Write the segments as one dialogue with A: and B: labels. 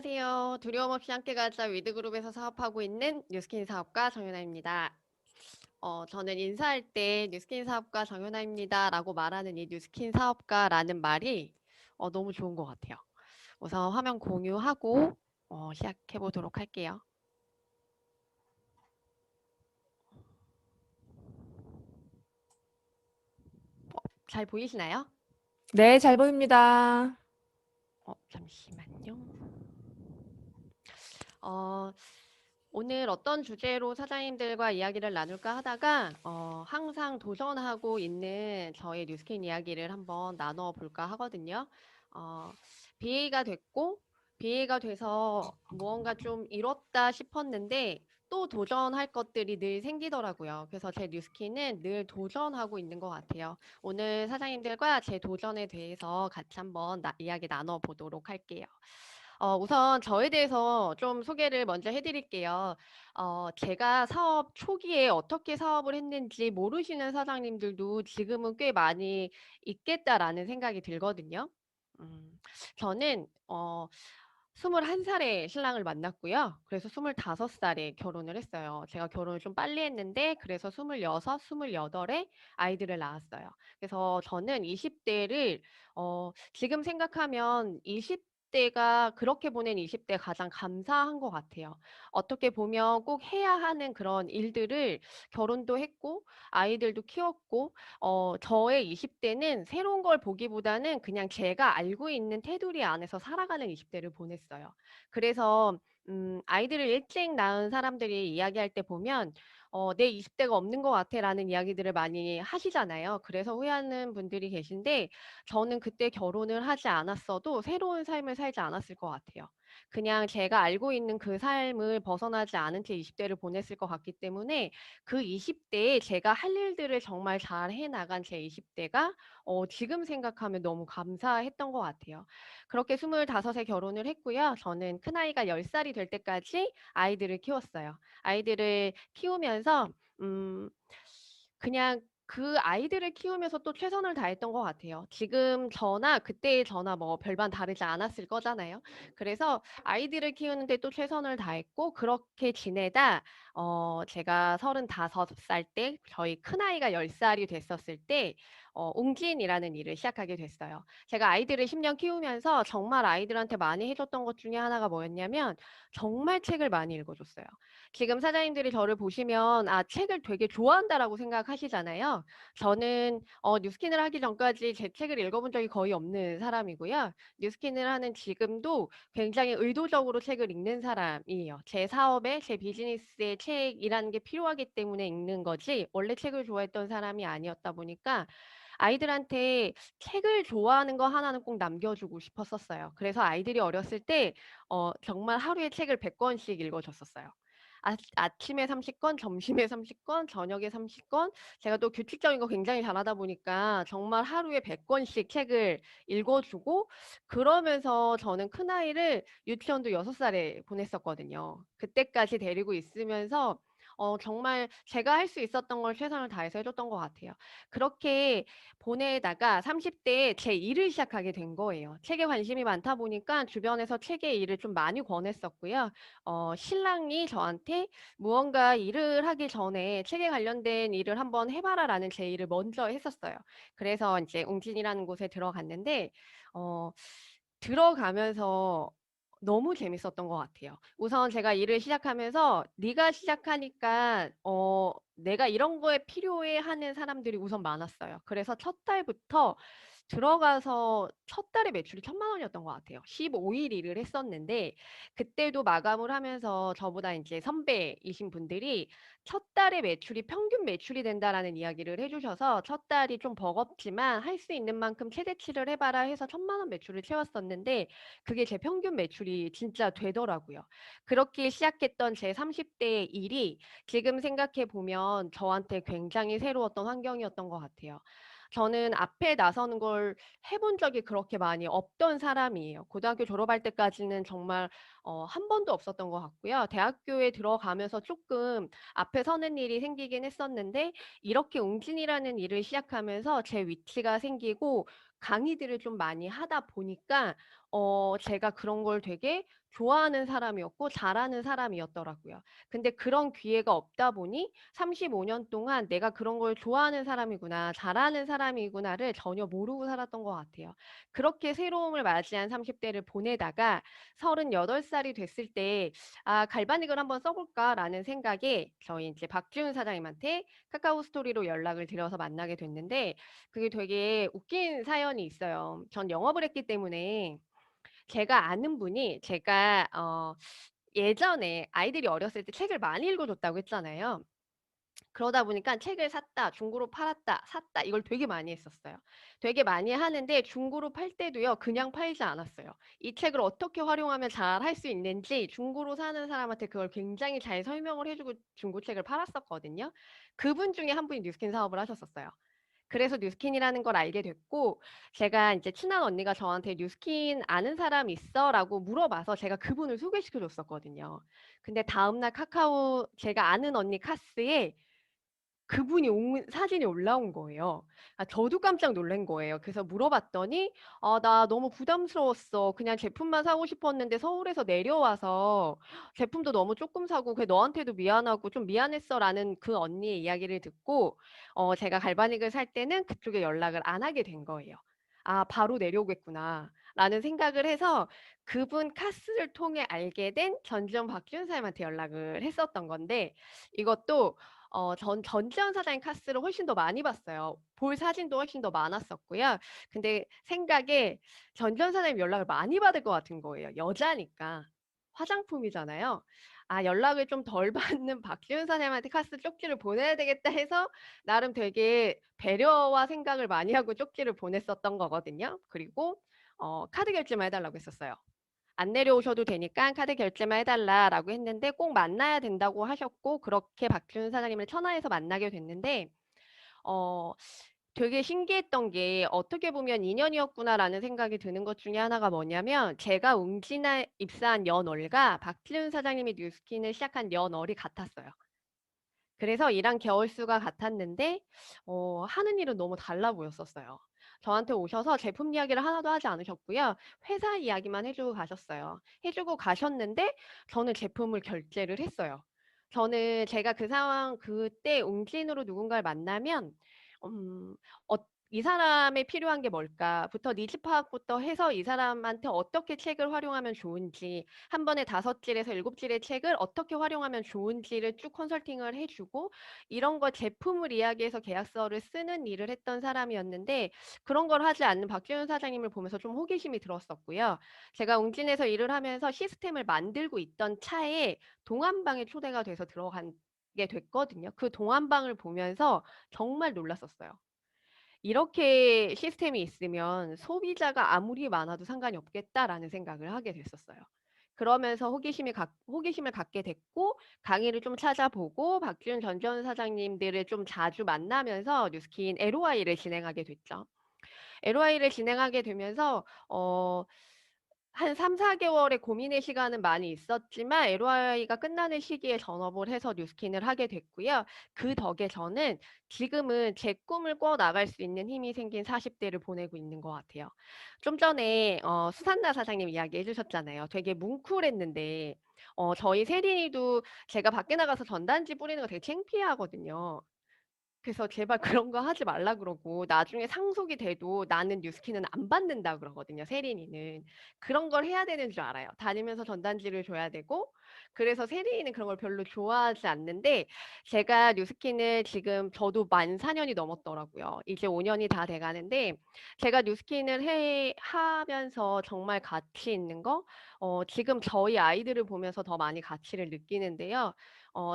A: 안녕하세요. 두려움 없이 함께 가자 위드그룹에서 사업하고 있는 뉴스킨 사업가 정연아입니다. 저는 인사할 때 뉴스킨 사업가 정연아입니다라고 말하는 이 뉴스킨 사업가라는 말이 너무 좋은 것 같아요. 우선 화면 공유하고 시작해 보도록 할게요. 잘 보이시나요?
B: 네, 잘 보입니다.
A: 잠시만요. 어, 오늘 어떤 주제로 사장님들과 이야기를 나눌까 하다가 항상 도전하고 있는 저의 뉴스킨 이야기를 한번 나눠볼까 하거든요. 어, BA가 됐고 BA가 돼서 무언가 좀 이뤘다 싶었는데 또 도전할 것들이 늘 생기더라고요. 그래서 제 뉴스킨은 늘 도전하고 있는 것 같아요. 오늘 사장님들과 제 도전에 대해서 같이 한번 이야기 나눠보도록 할게요. 우선 저에 대해서 좀 소개를 먼저 해드릴게요. 제가 사업 초기에 어떻게 사업을 했는지 모르시는 사장님들도 지금은 꽤 많이 있겠다라는 생각이 들거든요. 저는 21살에 신랑을 만났고요. 그래서 25살에 결혼을 했어요. 제가 결혼을 좀 빨리 했는데 그래서 26, 28에 아이들을 낳았어요. 그래서 저는 20대를 지금 생각하면 20대가 그렇게 보낸 20대 가장 감사한 것 같아요. 어떻게 보면 꼭 해야 하는 그런 일들을 결혼도 했고 아이들도 키웠고 저의 20대는 새로운 걸 보기보다는 그냥 제가 알고 있는 테두리 안에서 살아가는 20대를 보냈어요. 그래서 아이들을 일찍 낳은 사람들이 이야기할 때 보면 내 20대가 없는 것 같아라는 이야기들을 많이 하시잖아요. 그래서 후회하는 분들이 계신데 저는 그때 결혼을 하지 않았어도 새로운 삶을 살지 않았을 것 같아요. 그냥 제가 알고 있는 그 삶을 벗어나지 않은 채 20대를 보냈을 것 같기 때문에 그 20대에 제가 할 일들을 정말 잘 해나간 제 20대가 지금 생각하면 너무 감사했던 것 같아요. 그렇게 25에 결혼을 했고요. 저는 큰아이가 10살이 될 때까지 아이들을 키웠어요. 아이들을 키우면서 그냥 그 아이들을 키우면서 또 최선을 다했던 것 같아요. 지금 저나 그때의 저나 뭐 별반 다르지 않았을 거잖아요. 그래서 아이들을 키우는데 또 최선을 다했고 그렇게 지내다 제가 35살 때 저희 큰아이가 10살이 됐었을 때 웅진이라는 일을 시작하게 됐어요. 제가 아이들을 10년 키우면서 정말 아이들한테 많이 해줬던 것 중에 하나가 뭐였냐면 정말 책을 많이 읽어줬어요. 지금 사장님들이 저를 보시면 책을 되게 좋아한다라고 생각하시잖아요. 저는 뉴스킨을 하기 전까지 제 책을 읽어본 적이 거의 없는 사람이고요. 뉴스킨을 하는 지금도 굉장히 의도적으로 책을 읽는 사람이에요. 제 사업에, 제 비즈니스에 책이라는 게 필요하기 때문에 읽는 거지 원래 책을 좋아했던 사람이 아니었다 보니까 아이들한테 책을 좋아하는 거 하나는 꼭 남겨주고 싶었었어요. 그래서 아이들이 어렸을 때 정말 하루에 책을 100권씩 읽어줬었어요. 아침에 30권, 점심에 30권, 저녁에 30권. 제가 또 규칙적인 거 굉장히 잘하다 보니까 정말 하루에 100권씩 책을 읽어주고 그러면서 저는 큰아이를 유치원도 6살에 보냈었거든요. 그때까지 데리고 있으면서 정말 제가 할 수 있었던 걸 최선을 다해서 해줬던 것 같아요. 그렇게 보내다가 30대에 제 일을 시작하게 된 거예요. 책에 관심이 많다 보니까 주변에서 책의 일을 좀 많이 권했었고요. 신랑이 저한테 무언가 일을 하기 전에 책에 관련된 일을 한번 해봐라라는 제의를 먼저 했었어요. 그래서 이제 웅진이라는 곳에 들어갔는데 어, 들어가면서 너무 재밌었던 것 같아요. 우선 제가 일을 시작하면서 네가 시작하니까 내가 이런 거에 필요해 하는 사람들이 우선 많았어요. 그래서 첫 달부터 들어가서 첫 달에 매출이 1,000만 원이었던 것 같아요. 15일 일을 했었는데 그때도 마감을 하면서 저보다 이제 선배이신 분들이 첫 달에 매출이 평균 매출이 된다라는 이야기를 해주셔서 첫 달이 좀 버겁지만 할 수 있는 만큼 최대치를 해봐라 해서 1,000만 원 매출을 채웠었는데 그게 제 평균 매출이 진짜 되더라고요. 그렇게 시작했던 제 30대의 일이 지금 생각해 보면 저한테 굉장히 새로웠던 환경이었던 것 같아요. 저는 앞에 나서는 걸 해본 적이 그렇게 많이 없던 사람이에요. 고등학교 졸업할 때까지는 정말 한 번도 없었던 것 같고요. 대학교에 들어가면서 조금 앞에 서는 일이 생기긴 했었는데 이렇게 웅진이라는 일을 시작하면서 제 위치가 생기고 강의들을 좀 많이 하다 보니까 제가 그런 걸 되게 좋아하는 사람이었고 잘하는 사람이었더라고요. 근데 그런 기회가 없다 보니 35년 동안 '내가 그런 걸 좋아하는 사람이구나. 잘하는 사람이구나.'를 전혀 모르고 살았던 것 같아요. 그렇게 새로움을 맞이한 30 대를 보내다가 38 살이 됐을 때 '아 갈바닉을 한번 써 볼까.'라는 생각에 저희 인제 박지훈 사장님한테 카카오 스토리로 연락을 드려서 만나게 됐는데 그게 되게 웃긴 사연이 있어요. 전 영업을 했기 때문에 제가 아는 분이 제가 예전에 아이들이 어렸을 때 책을 많이 읽어 줬다고 했잖아요. 그러다 보니까 책을 샀다, 중고로 팔았다, 샀다 이걸 되게 많이 했었어요. 되게 많이 하는데 중고로 팔 때도요 그냥 팔지 않았어요. 이 책을 어떻게 활용하면 잘 할 수 있는지 중고로 사는 사람한테 그걸 굉장히 잘 설명을 해 주고 중고책을 팔았었거든요. 그분 중에 한 분이 뉴스킨 사업을 하셨었어요. 그래서 뉴스킨이라는 걸 알게 됐고 제가 인제 친한 언니가 저한테 "뉴스킨 아는 사람 있어?"라고 물어봐서 제가 그분을 소개시켜 줬었거든요. 근데 다음날 카카오 제가 아는 언니 카스에 그분이 온 사진이 올라온 거예요. 아 저도 깜짝 놀란 거예요. 그래서 물어봤더니 "아 나 너무 부담스러웠어. 그냥 제품만 사고 싶었는데 서울에서 내려와서 제품도 너무 쪼끔 사고 그게 너한테도 미안하고 좀 미안했어."라는 그 언니의 이야기를 듣고 제가 갈바닉을 살 때는 그쪽에 연락을 안 하게 된 거예요. '아 바로 내려오겠구나.'라는 생각을 해서 그분 카스를 통해 알게 된 전지현 박지훈 사장님한테 연락을 했었던 건데 이것도 전지현 사장님 카스를 훨씬 더 많이 봤어요. 볼 사진도 훨씬 더 많았었고요. 근데 생각에 전지현 사장님 연락을 많이 받을 것 같은 거예요, 여자니까. 화장품이잖아요. '아 연락을 좀 덜 받는 박지훈 사장님한테 카스 쪽지를 보내야 되겠다.' 해서 나름 되게 배려와 생각을 많이 하고 쪽지를 보냈었던 거거든요. 그리고 카드 결제만 해 달라고 했었어요. "안 내려오셔도 되니까 카드 결제만 해 달라."라고 했는데 꼭 만나야 된다고 하셨고 그렇게 박지훈 사장님을 천하에서 만나게 됐는데 어 되게 신기했던 게 '어떻게 보면 인연이었구나.'라는 생각이 드는 것 중에 하나가 뭐냐면 제가 웅진에 입사한 연월과 박지훈 사장님이 뉴스킨을 시작한 연월이 같았어요. 그래서 일한 개월 수가 같았는데 하는 일은 너무 달라 보였었어요. 저한테 오셔서 제품 이야기를 하나도 하지 않으셨고요. 회사 이야기만 해 주고 가셨어요. 해 주고 가셨는데 저는 제품을 결제를 했어요. 저는 제가 그 상황 그때 웅진으로 누군가를 만나면 음 '이 사람에 필요한 게 뭘까?'부터 니즈 파악부터 해서 이 사람한테 어떻게 책을 활용하면 좋은지 한 번에 5 질에서 7 질의 책을 어떻게 활용하면 좋은지를 쭉 컨설팅을 해 주고 이런 거 제품을 이야기해서 계약서를 쓰는 일을 했던 사람이었는데 그런 걸 하지 않는 박지훈 사장님을 보면서 좀 호기심이 들었었고요. 제가 웅진에서 일을 하면서 시스템을 만들고 있던 차에 동안방에 초대가 돼서 들어가게 됐거든요. 그 동안방을 보면서 정말 놀랐었어요. 이렇게 시스템이 있으면 '소비자가 아무리 많아도 상관이 없겠다.'라는 생각을 하게 됐었어요. 그러면서 호기심을 갖게 됐고 강의를 좀 찾아보고 박지훈 전지현 사장님들을 좀 자주 만나면서 뉴스킨 LOI를 진행하게 됐죠. LOI를 진행하게 되면서 한 3-4 개월의 고민의 시간은 많이 있었지만 LOI가 끝나는 시기에 전업을 해서 뉴스킨을 하게 됐고요. 그 덕에 저는 지금은 제 꿈을 꿔 나갈 수 있는 힘이 생긴 40 대를 보내고 있는 것 같아요. 좀 전에 수산나 사장님 이야기해 주셨잖아요. 되게 뭉클했는데 저희 세린이도 제가 밖에 나가서 전단지 뿌리는 거 되게 창피해하거든요. 그래서 제발 그런 거 하지 말라 그러고 나중에 상속이 돼도 "나는 뉴스킨은 안 받는다." 그러거든요, 세린이는. 그런 걸 해야 되는 줄 알아요. 다니면서 전단지를 줘야 되고 그래서 세린이는 그런 걸 별로 좋아하지 않는데 제가 뉴스킨을 지금 저도 만 4 년이 넘었더라고요. 이제 5 년이 다 돼 가는데 제가 뉴스킨을 하면서 정말 가치 있는 거 지금 저희 아이들을 보면서 더 많이 가치를 느끼는데요.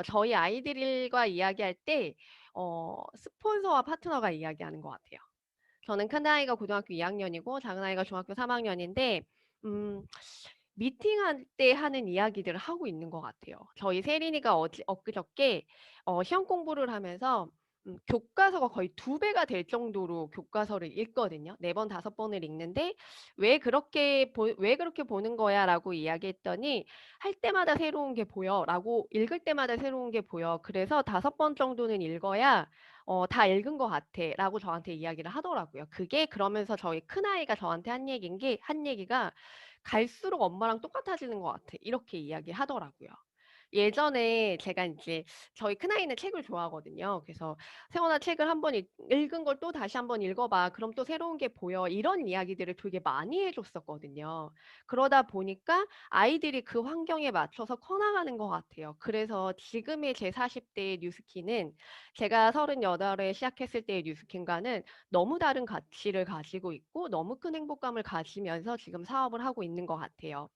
A: 저희 아이들과 이야기할 때 스폰서와 파트너가 이야기하는 것 같아요. 저는 큰아이가 고등학교 2 학년이고 작은아이가 중학교 3 학년인데 음 미팅할 때 하는 이야기들을 하고 있는 것 같아요. 저희 세린이가 엊그저께 시험 공부를 하면서 교과서가 거의 2 배가 될 정도로 교과서를 읽거든요. 4 번, 5 번을 읽는데 왜 그렇게 보는 거야?"라고 이야기했더니 "할 때마다 새로운 게 보여."라고 "읽을 때마다 새로운 게 보여. 그래서 5번 정도는 읽어야 다 읽은 것 같아."라고 저한테 이야기를 하더라고요. 그게 그러면서 저희 큰아이가 저한테 한 얘기가 "갈수록 엄마랑 똑같아지는 것 같아." 이렇게 이야기하더라고요. 예전에 제가 인제 저희 큰아이는 책을 좋아하거든요. 그래서 "세원아 책을 한번 읽은 걸 또 다시 한번 읽어 봐. 그럼 또 새로운 게 보여." 이런 이야기들을 되게 많이 해 줬었거든요. 그러다 보니까 아이들이 그 환경에 맞춰서 커 나가는 것 같아요. 그래서 지금의 제 40 대의 뉴스킨은 제가 38에 시작했을 때의 뉴스킨과는 너무 다른 가치를 가지고 있고 너무 큰 행복감을 가지면서 지금 사업을 하고 있는 것 같아요.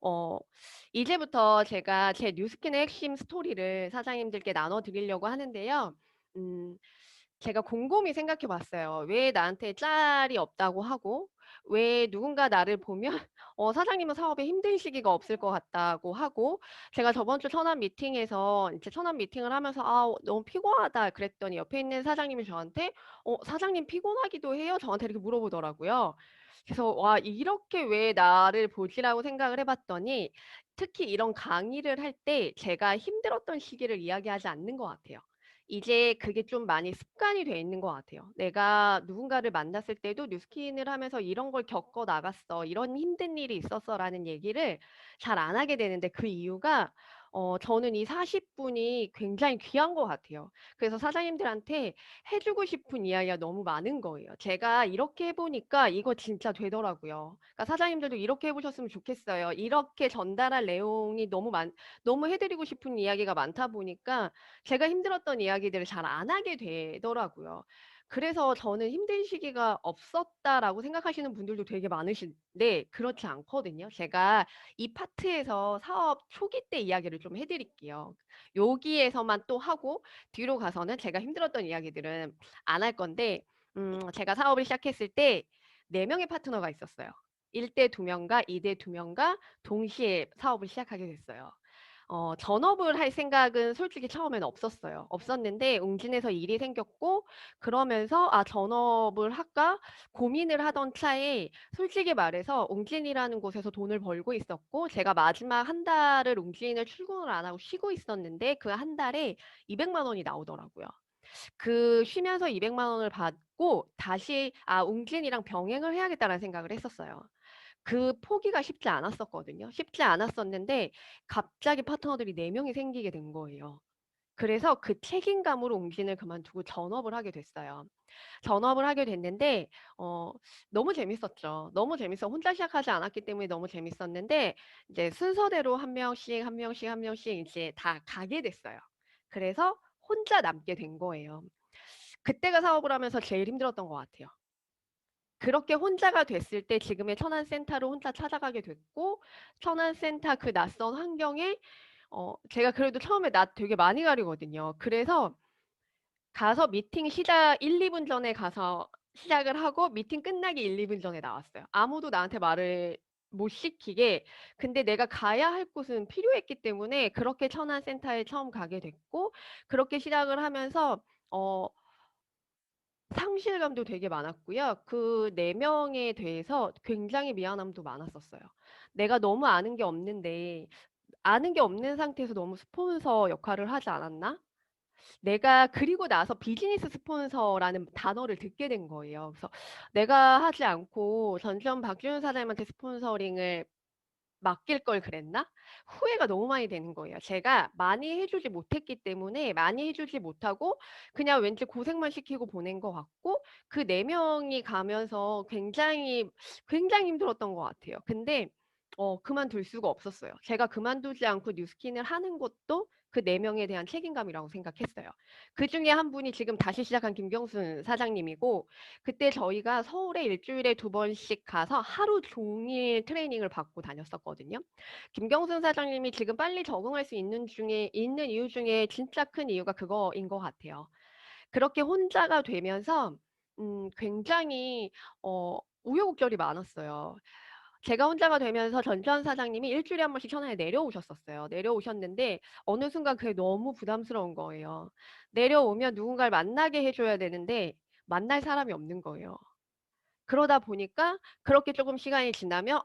A: 어 이제부터 제가 제 뉴스킨의 핵심 스토리를 사장님들께 나눠 드리려고 하는데요. 음 제가 곰곰이 생각해 봤어요. 왜 나한테 짤이 없다고 하고 왜 누군가 나를 보면 사장님은 사업에 힘든 시기가 없을 것 같다고 하고 제가 저번 주 천안 미팅에서 이제 천안 미팅을 하면서 "아 너무 피곤하다." 그랬더니 옆에 있는 사장님이 저한테 사장님 피곤하기도 해요?" 저한테 이렇게 물어보더라고요. 그래서 '와 이렇게 왜 나를 보지?'라고 생각을 해 봤더니 특히 이런 강의를 할 때 제가 힘들었던 시기를 이야기하지 않는 것 같아요. 이제 그게 좀 많이 습관이 돼 있는 것 같아요. 내가 누군가를 만났을 때도 뉴스킨을 하면서 "이런 걸 겪어 나갔어. 이런 힘든 일이 있었어."라는 얘기를 잘 안 하게 되는데 그 이유가 저는 이 40 분이 굉장히 귀한 것 같아요. 그래서 사장님들한테 해 주고 싶은 이야기가 너무 많은 거예요. 제가 이렇게 해 보니까 이거 진짜 되더라고요. 그러니까 사장님들도 "이렇게 해 보셨으면 좋겠어요." 이렇게 전달할 내용이 너무 해 드리고 싶은 이야기가 많다 보니까 제가 힘들었던 이야기들을 잘 안 하게 되더라고요. 그래서 저는 '힘든 시기가 없었다.'라고 생각하시는 분들도 되게 많으신데 그렇지 않거든요. 제가 이 파트에서 사업 초기 때 이야기를 좀 해 드릴게요. 여기에서만 또 하고 뒤로 가서는 제가 힘들었던 이야기들은 안 할 건데 제가 사업을 시작했을 때 4 명의 파트너가 있었어요. 1대 2 명과 2대 2 명과 동시에 사업을 시작하게 됐어요. 전업을 할 생각은 솔직히 처음에는 없었어요. 없었는데 웅진에서 일이 생겼고 그러면서 '아 전업을 할까?' 고민을 하던 차에 솔직히 말해서 웅진이라는 곳에서 돈을 벌고 있었고 제가 마지막 한 달을 웅진을 출근을 안 하고 쉬고 있었는데 그 한 달에 200만 원이 나오더라고요. 그 쉬면서 200만 원을 받고 다시 '아 웅진이랑 병행을 해야겠다.'라는 생각을 했었어요. 그 포기가 쉽지 않았었거든요. 쉽지 않았었는데 갑자기 파트너들이 4 명이 생기게 된 거예요. 그래서 그 책임감으로 웅진을 그만두고 전업을 하게 됐어요. 전업을 하게 됐는데 어 너무 재밌었죠. 너무 재밌어 혼자 시작하지 않았기 때문에 너무 재밌었는데 이제 순서대로 한 명씩, 한 명씩, 한 명씩 이제 다 가게 됐어요. 그래서 혼자 남게 된 거예요. 그때가 사업을 하면서 제일 힘들었던 것 같아요. 그렇게 혼자가 됐을 때 지금의 천안센터를 혼자 찾아가게 됐고 천안센터 그 낯선 환경에 제가 그래도 처음에 낯 되게 많이 가리거든요. 그래서 가서 미팅 시작 1-2분 전에 가서 시작을 하고 미팅 끝나기 1-2분 전에 나왔어요. 아무도 나한테 말을 못 시키게. 근데 내가 가야 할 곳은 필요했기 때문에 그렇게 천안센터에 처음 가게 됐고 그렇게 시작을 하면서 어 상실감도 되게 많았고요. 그 4 명에 대해서 굉장히 미안함도 많았었어요. 내가 너무 아는 게 없는 상태에서 너무 스폰서 역할을 하지 않았나? 내가 그리고 나서 비즈니스 스폰서라는 단어를 듣게 된 거예요. 그래서 '내가 하지 않고 전지현 박지훈 사장님한테 스폰서링을 맡길 걸 그랬나?' 후회가 너무 많이 되는 거예요. 제가 많이 해 주지 못했기 때문에 많이 해 주지 못하고 그냥 왠지 고생만 시키고 보낸 것 같고 그 4 명이 가면서 굉장히 힘들었던 것 같아요. 근데 그만둘 수가 없었어요. 제가 그만두지 않고 뉴스킨을 하는 것도 그 4 명에 대한 책임감이라고 생각했어요. 그중에 한 분이 지금 다시 시작한 김경순 사장님이고 그때 저희가 서울에 1 주일에 2 번씩 가서 하루 종일 트레이닝을 받고 다녔었거든요. 김경순 사장님이 지금 빨리 적응할 수 있는 이유 중에 진짜 큰 이유가 그거인 것 같아요. 그렇게 혼자가 되면서 굉장히 우여곡절이 많았어요. 제가 혼자가 되면서 전지현 사장님이 1 주일에 한 번씩 천안에 내려오셨었어요. 내려오셨는데 어느 순간 그게 너무 부담스러운 거예요. 내려오면 누군가를 만나게 해 줘야 되는데 만날 사람이 없는 거예요. 그러다 보니까 그렇게 쪼금 시간이 지나면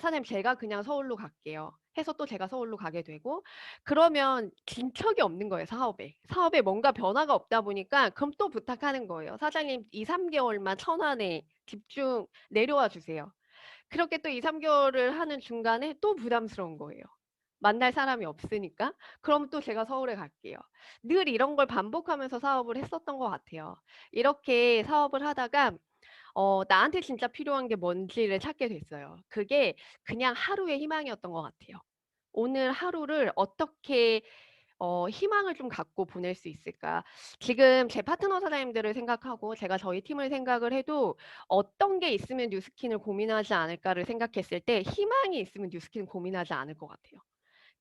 A: "사장님 제가 그냥 서울로 갈게요." 해서 또 제가 서울로 가게 되고 그러면 진척이 없는 거예요, 사업에. 사업에 뭔가 변화가 없다 보니까 그럼 또 부탁하는 거예요. "사장님 2-3 개월만 천안에 집중 내려와 주세요." 그렇게 또 2-3 개월을 하는 중간에 또 부담스러운 거예요. 만날 사람이 없으니까. 그럼 또 제가 서울에 갈게요. 늘 이런 걸 반복하면서 사업을 했었던 것 같아요. 이렇게 사업을 하다가 나한테 진짜 필요한 게 뭔지를 찾게 됐어요. 그게 그냥 하루의 희망이었던 것 같아요. 오늘 하루를 어떻게 희망을 좀 갖고 보낼 수 있을까? 지금 제 파트너 사장님들을 생각하고 제가 저희 팀을 생각을 해도 '어떤 게 있으면 뉴스킨을 고민하지 않을까.'를 생각했을 때 희망이 있으면 뉴스킨은 고민하지 않을 것 같아요.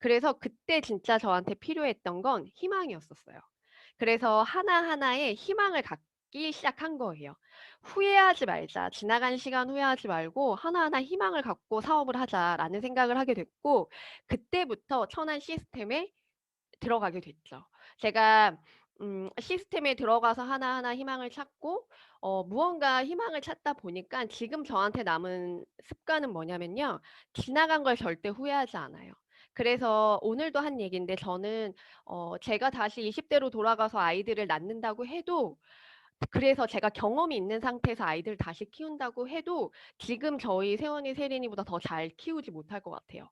A: 그래서 그때 진짜 저한테 필요했던 건 희망이었었어요. 그래서 하나하나에 희망을 갖기 시작한 거예요. '후회하지 말자. 지나간 시간 후회하지 말고 하나하나 희망을 갖고 사업을 하자.'라는 생각을 하게 됐고 그때부터 천안 시스템에 들어가게 됐죠. 제가 시스템에 들어가서 하나하나 희망을 찾고 무언가 희망을 찾다 보니까 지금 저한테 남은 습관은 뭐냐면요. 지나간 걸 절대 후회하지 않아요. 그래서 오늘도 한 얘기인데 저는 제가 다시 20 대로 돌아가서 아이들을 낳는다고 해도 그래서 제가 경험이 있는 상태에서 아이들을 다시 키운다고 해도 지금 저희 세원이 세린이보다 더 잘 키우지 못할 것 같아요.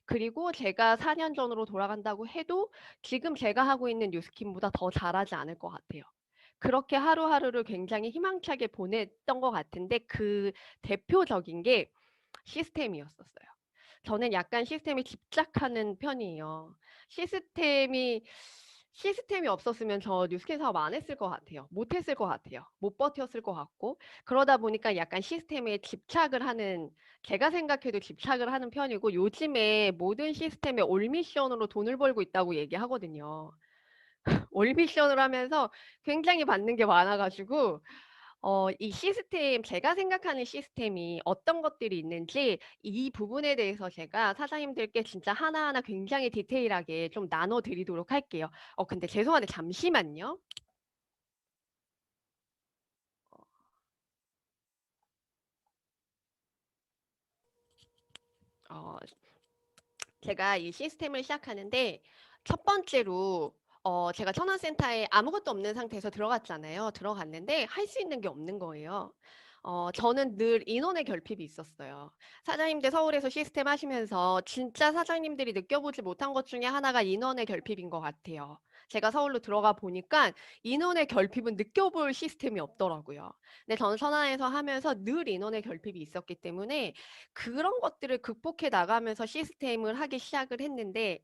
A: 그리고 제가 4년 전으로 돌아간다고 해도 지금 제가 하고 있는 뉴스킨보다 더 잘하지 않을 것 같아요. 그렇게 하루하루를 굉장히 희망차게 보냈던 것 같은데 그 대표적인 게 시스템이었었어요. 저는 약간 시스템에 집착하는 편이에요. 시스템이 시스템이 없었으면 저 뉴스킨 사업 안 했을 것 같아요. 못 했을 것 같아요. 못 버텼을 것 같고 그러다 보니까 약간 시스템에 집착을 하는 제가 생각해도 집착을 하는 편이고 요즘에 모든 시스템에 올 미션으로 돈을 벌고 있다고 얘기하거든요. 올 미션을 하면서 굉장히 받는 게 많아 가지고 이 시스템 제가 생각하는 시스템이 어떤 것들이 있는지 이 부분에 대해서 제가 사장님들께 진짜 하나하나 굉장히 디테일하게 좀 나눠 드리도록 할게요. 근데 죄송한데 잠시만요. 어 제가 이 시스템을 시작하는데 첫 번째로 제가 천안센터에 아무것도 없는 상태에서 들어갔잖아요. 들어갔는데 할 수 있는 게 없는 거예요. 저는 늘 인원의 결핍이 있었어요. 사장님들 서울에서 시스템 하시면서 진짜 사장님들이 느껴보지 못한 것 중에 하나가 인원의 결핍인 것 같아요. 제가 서울로 들어가 보니까 인원의 결핍은 느껴볼 시스템이 없더라고요. 근데 저는 천안에서 하면서 늘 인원의 결핍이 있었기 때문에 그런 것들을 극복해 나가면서 시스템을 하기 시작을 했는데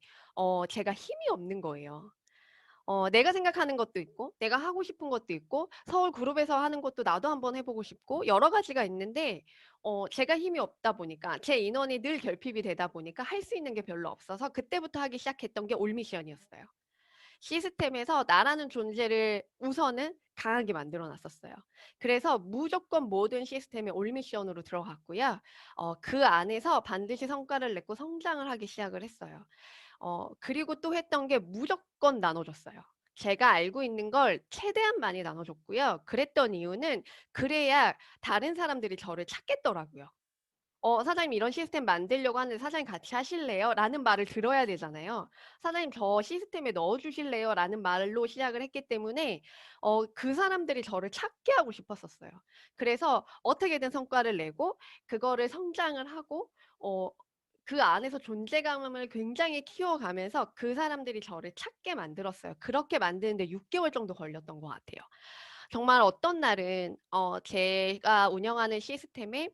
A: 제가 힘이 없는 거예요. 내가 생각하는 것도 있고 내가 하고 싶은 것도 있고 서울 그룹에서 하는 것도 나도 한번 해 보고 싶고 여러 가지가 있는데 제가 힘이 없다 보니까 제 인원이 늘 결핍이 되다 보니까 할 수 있는 게 별로 없어서 그때부터 하기 시작했던 게 올 미션이었어요. 시스템에서 나라는 존재를 우선은 강하게 만들어 놨었어요. 그래서 무조건 모든 시스템에 올 미션으로 들어갔고요. 그 안에서 반드시 성과를 냈고 성장을 하기 시작을 했어요. 그리고 또 했던 게 무조건 나눠줬어요. 제가 알고 있는 걸 최대한 많이 나눠줬고요. 그랬던 이유는 그래야 다른 사람들이 저를 찾겠더라고요. 사장님 이런 시스템 만들려고 하는데 사장님 같이 하실래요? 라는 말을 들어야 되잖아요. 사장님 저 시스템에 넣어 주실래요? 라는 말로 시작을 했기 때문에 그 사람들이 저를 찾게 하고 싶었었어요. 그래서 어떻게든 성과를 내고 그거를 성장을 하고 어 그 안에서 존재감을 굉장히 키워가면서 그 사람들이 저를 찾게 만들었어요. 그렇게 만드는데 6 개월 정도 걸렸던 것 같아요. 정말 어떤 날은 제가 운영하는 시스템에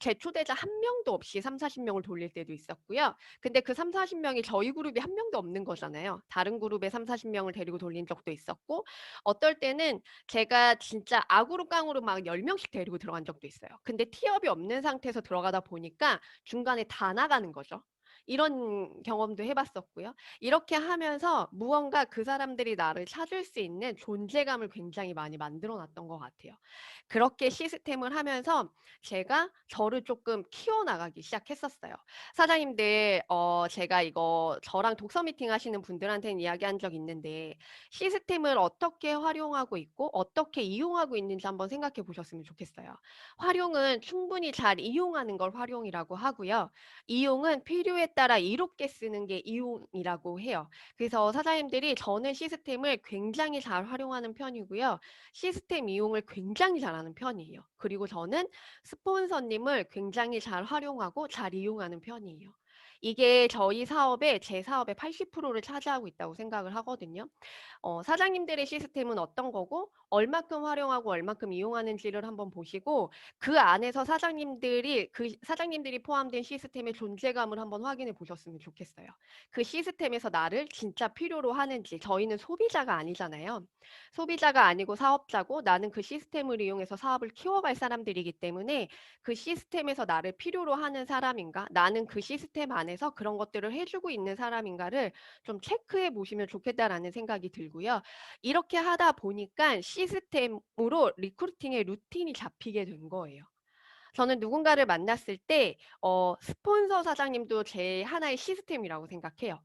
A: 제 초대자 한 명도 없이 30-40 명을 돌릴 때도 있었고요. 근데 그 30-40 명이 저희 그룹이 한 명도 없는 거잖아요. 다른 그룹에 30-40 명을 데리고 돌린 적도 있었고 어떨 때는 제가 진짜 악으로 깡으로 막 10 명씩 데리고 들어간 적도 있어요. 근데 티업이 없는 상태에서 들어가다 보니까 중간에 다 나가는 거죠. 이런 경험도 해 봤었고요. 이렇게 하면서 무언가 그 사람들이 나를 찾을 수 있는 존재감을 굉장히 많이 만들어 놨던 것 같아요. 그렇게 시스템을 하면서 제가 저를 조금 키워나가기 시작했었어요. 사장님들 제가 이거 저랑 독서 미팅 하시는 분들한테는 이야기한 적 있는데 시스템을 어떻게 활용하고 있고 어떻게 이용하고 있는지 한번 생각해 보셨으면 좋겠어요. 활용은 충분히 잘 이용하는 걸 활용이라고 하고요. 이용은 필요에 따라 이롭게 쓰는 게 이용이라고 해요. 그래서 사장님들이 저는 시스템을 굉장히 잘 활용하는 편이고요. 시스템 이용을 굉장히 잘하는 편이에요. 그리고 저는 스폰서님을 굉장히 잘 활용하고 잘 이용하는 편이에요. 이게 저희 사업의 제 사업의 80%를 차지하고 있다고 생각을 하거든요. 사장님들의 시스템은 어떤 거고 얼마큼 활용하고 얼마큼 이용하는지를 한번 보시고 그 안에서 사장님들이 포함된 시스템의 존재감을 한번 확인해 보셨으면 좋겠어요. 그 시스템에서 나를 진짜 필요로 하는지 저희는 소비자가 아니잖아요. 소비자가 아니고 사업자고 나는 그 시스템을 이용해서 사업을 키워갈 사람들이기 때문에 그 시스템에서 나를 필요로 하는 사람인가 나는 그 시스템 안에서 그런 것들을 해주고 있는 사람인가를 좀 체크해 보시면 좋겠다라는 생각이 들고요. 이렇게 하다 보니까 시스템으로 리크루팅의 루틴이 잡히게 된 거예요. 저는 누군가를 만났을 때 스폰서 사장님도 제 하나의 시스템이라고 생각해요.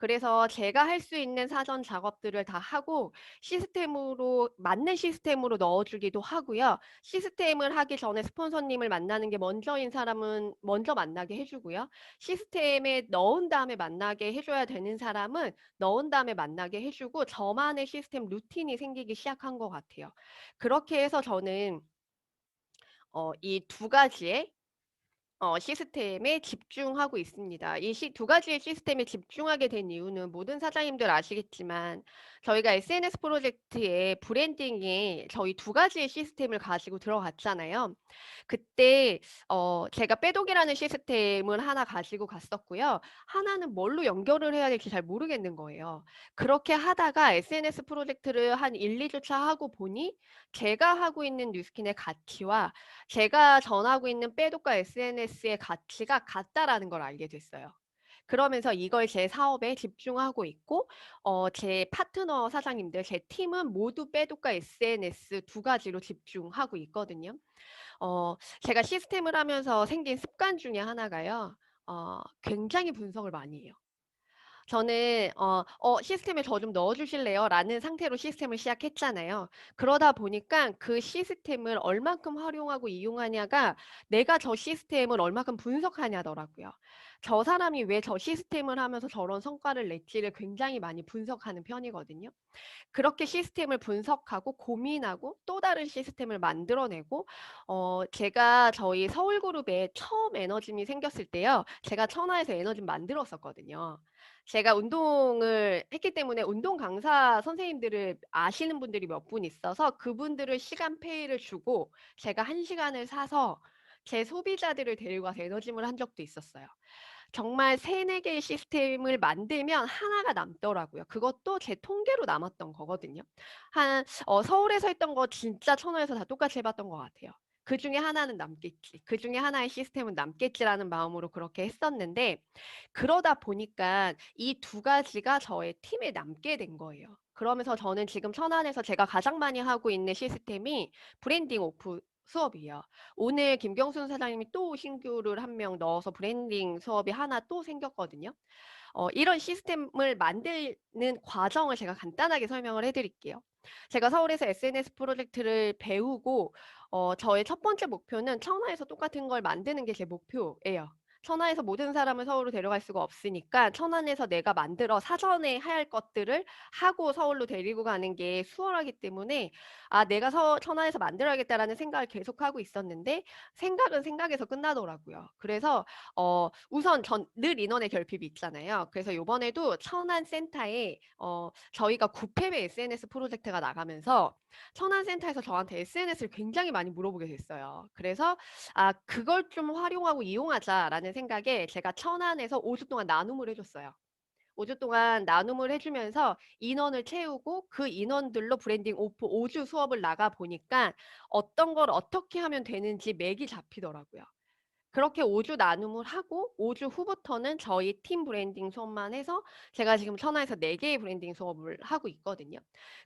A: 그래서 제가 할 수 있는 사전 작업들을 다 하고 시스템으로 맞는 시스템으로 넣어주기도 하고요. 시스템을 하기 전에 스폰서님을 만나는 게 먼저인 사람은 먼저 만나게 해주고요. 시스템에 넣은 다음에 만나게 해줘야 되는 사람은 넣은 다음에 만나게 해주고 저만의 시스템 루틴이 생기기 시작한 것 같아요. 그렇게 해서 저는 이 두 가지의 시스템에 집중하고 있습니다. 이 두 가지의 시스템에 집중하게 된 이유는 모든 사장님들 아시겠지만 저희가 SNS 프로젝트의 브랜딩에 저희 두 가지의 시스템을 가지고 들어갔잖아요. 그때 제가 빼독이라는 시스템을 하나 가지고 갔었고요. 하나는 뭘로 연결을 해야 될지 잘 모르겠는 거예요. 그렇게 하다가 SNS 프로젝트를 한 1, 2주차 하고 보니 제가 하고 있는 뉴스킨의 가치와 제가 전하고 있는 빼독과 SNS의 가치가 같다라는 걸 알게 됐어요. 그러면서 이걸 제 사업에 집중하고 있고 제 파트너 사장님들, 제 팀은 모두 빼독과 SNS 두 가지로 집중하고 있거든요. 제가 시스템을 하면서 생긴 습관 중에 하나가요. 굉장히 분석을 많이 해요. 저는 시스템에 저 좀 넣어 주실래요? 라는 상태로 시스템을 시작했잖아요. 그러다 보니까 그 시스템을 얼만큼 활용하고 이용하냐가 내가 저 시스템을 얼만큼 분석하냐더라고요. 저 사람이 왜 저 시스템을 하면서 저런 성과를 낼지를 굉장히 많이 분석하는 편이거든요. 그렇게 시스템을 분석하고 고민하고 또 다른 시스템을 만들어내고 제가 저희 서울그룹에 처음 에너짐이 생겼을 때요. 제가 천하에서 에너짐 만들었었거든요. 제가 운동을 했기 때문에 운동 강사 선생님들을 아시는 분들이 몇 분 있어서 그분들을 시간 페이를 주고 제가 1시간을 사서 제 소비자들을 데리고 가서 에너짐을 한 적도 있었어요. 정말 3-4 개의 시스템을 만들면 하나가 남더라고요. 그것도 제 통계로 남았던 거거든요. 서울에서 했던 거 진짜 천호에서 다 똑같이 해 봤던 것 같아요. 그중에 하나는 남겠지. 그중에 하나의 시스템은 남겠지라는 마음으로 그렇게 했었는데 그러다 보니까 이 두 가지가 저의 팀에 남게 된 거예요. 그러면서 저는 지금 천안에서 제가 가장 많이 하고 있는 시스템이 브랜딩 오프 수업이에요. 오늘 김경순 사장님이 또 신규를 1명 넣어서 브랜딩 수업이 하나 또 생겼거든요. 이런 시스템을 만드는 과정을 제가 간단하게 설명을 해 드릴게요. 제가 서울에서 SNS 프로젝트를 배우고 저의 첫 번째 목표는 천하에서 똑같은 걸 만드는 게 제 목표예요. 천안에서 모든 사람을 서울로 데려갈 수가 없으니까 천안에서 내가 만들어 사전에 해야 할 것들을 하고 서울로 데리고 가는 게 수월하기 때문에 '아 내가 천안에서 만들어야겠다.'라는 생각을 계속하고 있었는데 생각은 생각에서 끝나더라고요. 그래서 우선 늘 인원의 결핍이 있잖아요. 그래서 요번에도 천안센터에 저희가 9회의 SNS 프로젝트가 나가면서 천안센터에서 저한테 SNS를 굉장히 많이 물어보게 됐어요. 그래서 '아 그걸 좀 활용하고 이용하자.'라는 생각에 제가 천안에서 5주 동안 나눔을 해 줬어요. 5주 동안 나눔을 해 주면서 인원을 채우고 그 인원들로 브랜딩 오프 5주 수업을 나가 보니까 어떤 걸 어떻게 하면 되는지 맥이 잡히더라고요. 그렇게 5주 나눔을 하고 5주 후부터는 저희 팀 브랜딩 수업만 해서 제가 지금 천하에서 4 개의 브랜딩 수업을 하고 있거든요.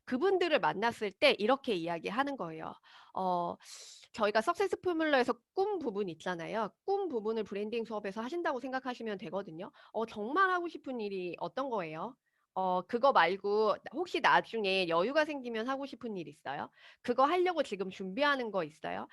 A: 그분들을 만났을 때 이렇게 이야기하는 거예요. 어 저희가 석세스 포뮬러에서 꿈 부분 있잖아요. 꿈 부분을 브랜딩 수업에서 하신다고 생각하시면 되거든요. 정말 하고 싶은 일이 어떤 거예요? 그거 말고 혹시 나중에 여유가 생기면 하고 싶은 일 있어요? 그거 하려고 지금 준비하는 거 있어요?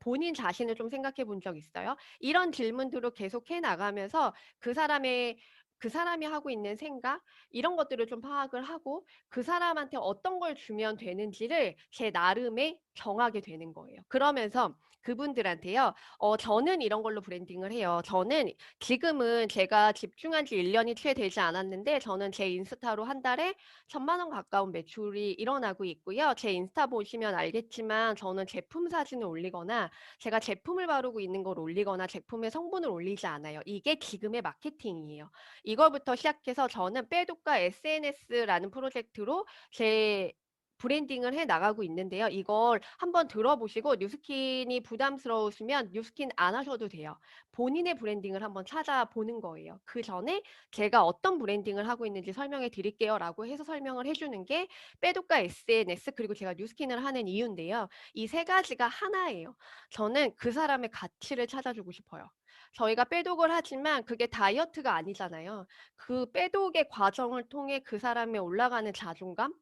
A: 본인 자신을 좀 생각해 본 적 있어요? 이런 질문들을 계속 해 나가면서 그 사람이 하고 있는 생각, 이런 것들을 좀 파악을 하고 그 사람한테 어떤 걸 주면 되는지를 제 나름의 정하게 되는 거예요. 그러면서 그분들한테요, 저는 이런 걸로 브랜딩을 해요. 저는 지금은 제가 집중한 지 1년이 채 되지 않았는데 저는 제 인스타로 한 달에 1,000만 원 가까운 매출이 일어나고 있고요. 제 인스타 보시면 알겠지만 저는 제품 사진을 올리거나 제가 제품을 바르고 있는 걸 올리거나 제품의 성분을 올리지 않아요. 이게 지금의 마케팅이에요. 이거부터 시작해서 저는 빼독과 SNS라는 프로젝트로 제 브랜딩을 해 나가고 있는데요. 이걸 한번 들어보시고 뉴스킨이 부담스러우시면 뉴스킨 안 하셔도 돼요. 본인의 브랜딩을 한번 찾아보는 거예요. 그 전에 제가 어떤 브랜딩을 하고 있는지 설명해 드릴게요 라고 해서 설명을 해주는 게 빼독과 SNS 그리고 제가 뉴스킨을 하는 이유인데요. 이 세 가지가 하나예요. 저는 그 사람의 가치를 찾아주고 싶어요. 저희가 빼독을 하지만 그게 다이어트가 아니잖아요. 그 빼독의 과정을 통해 그 사람의 올라가는 자존감,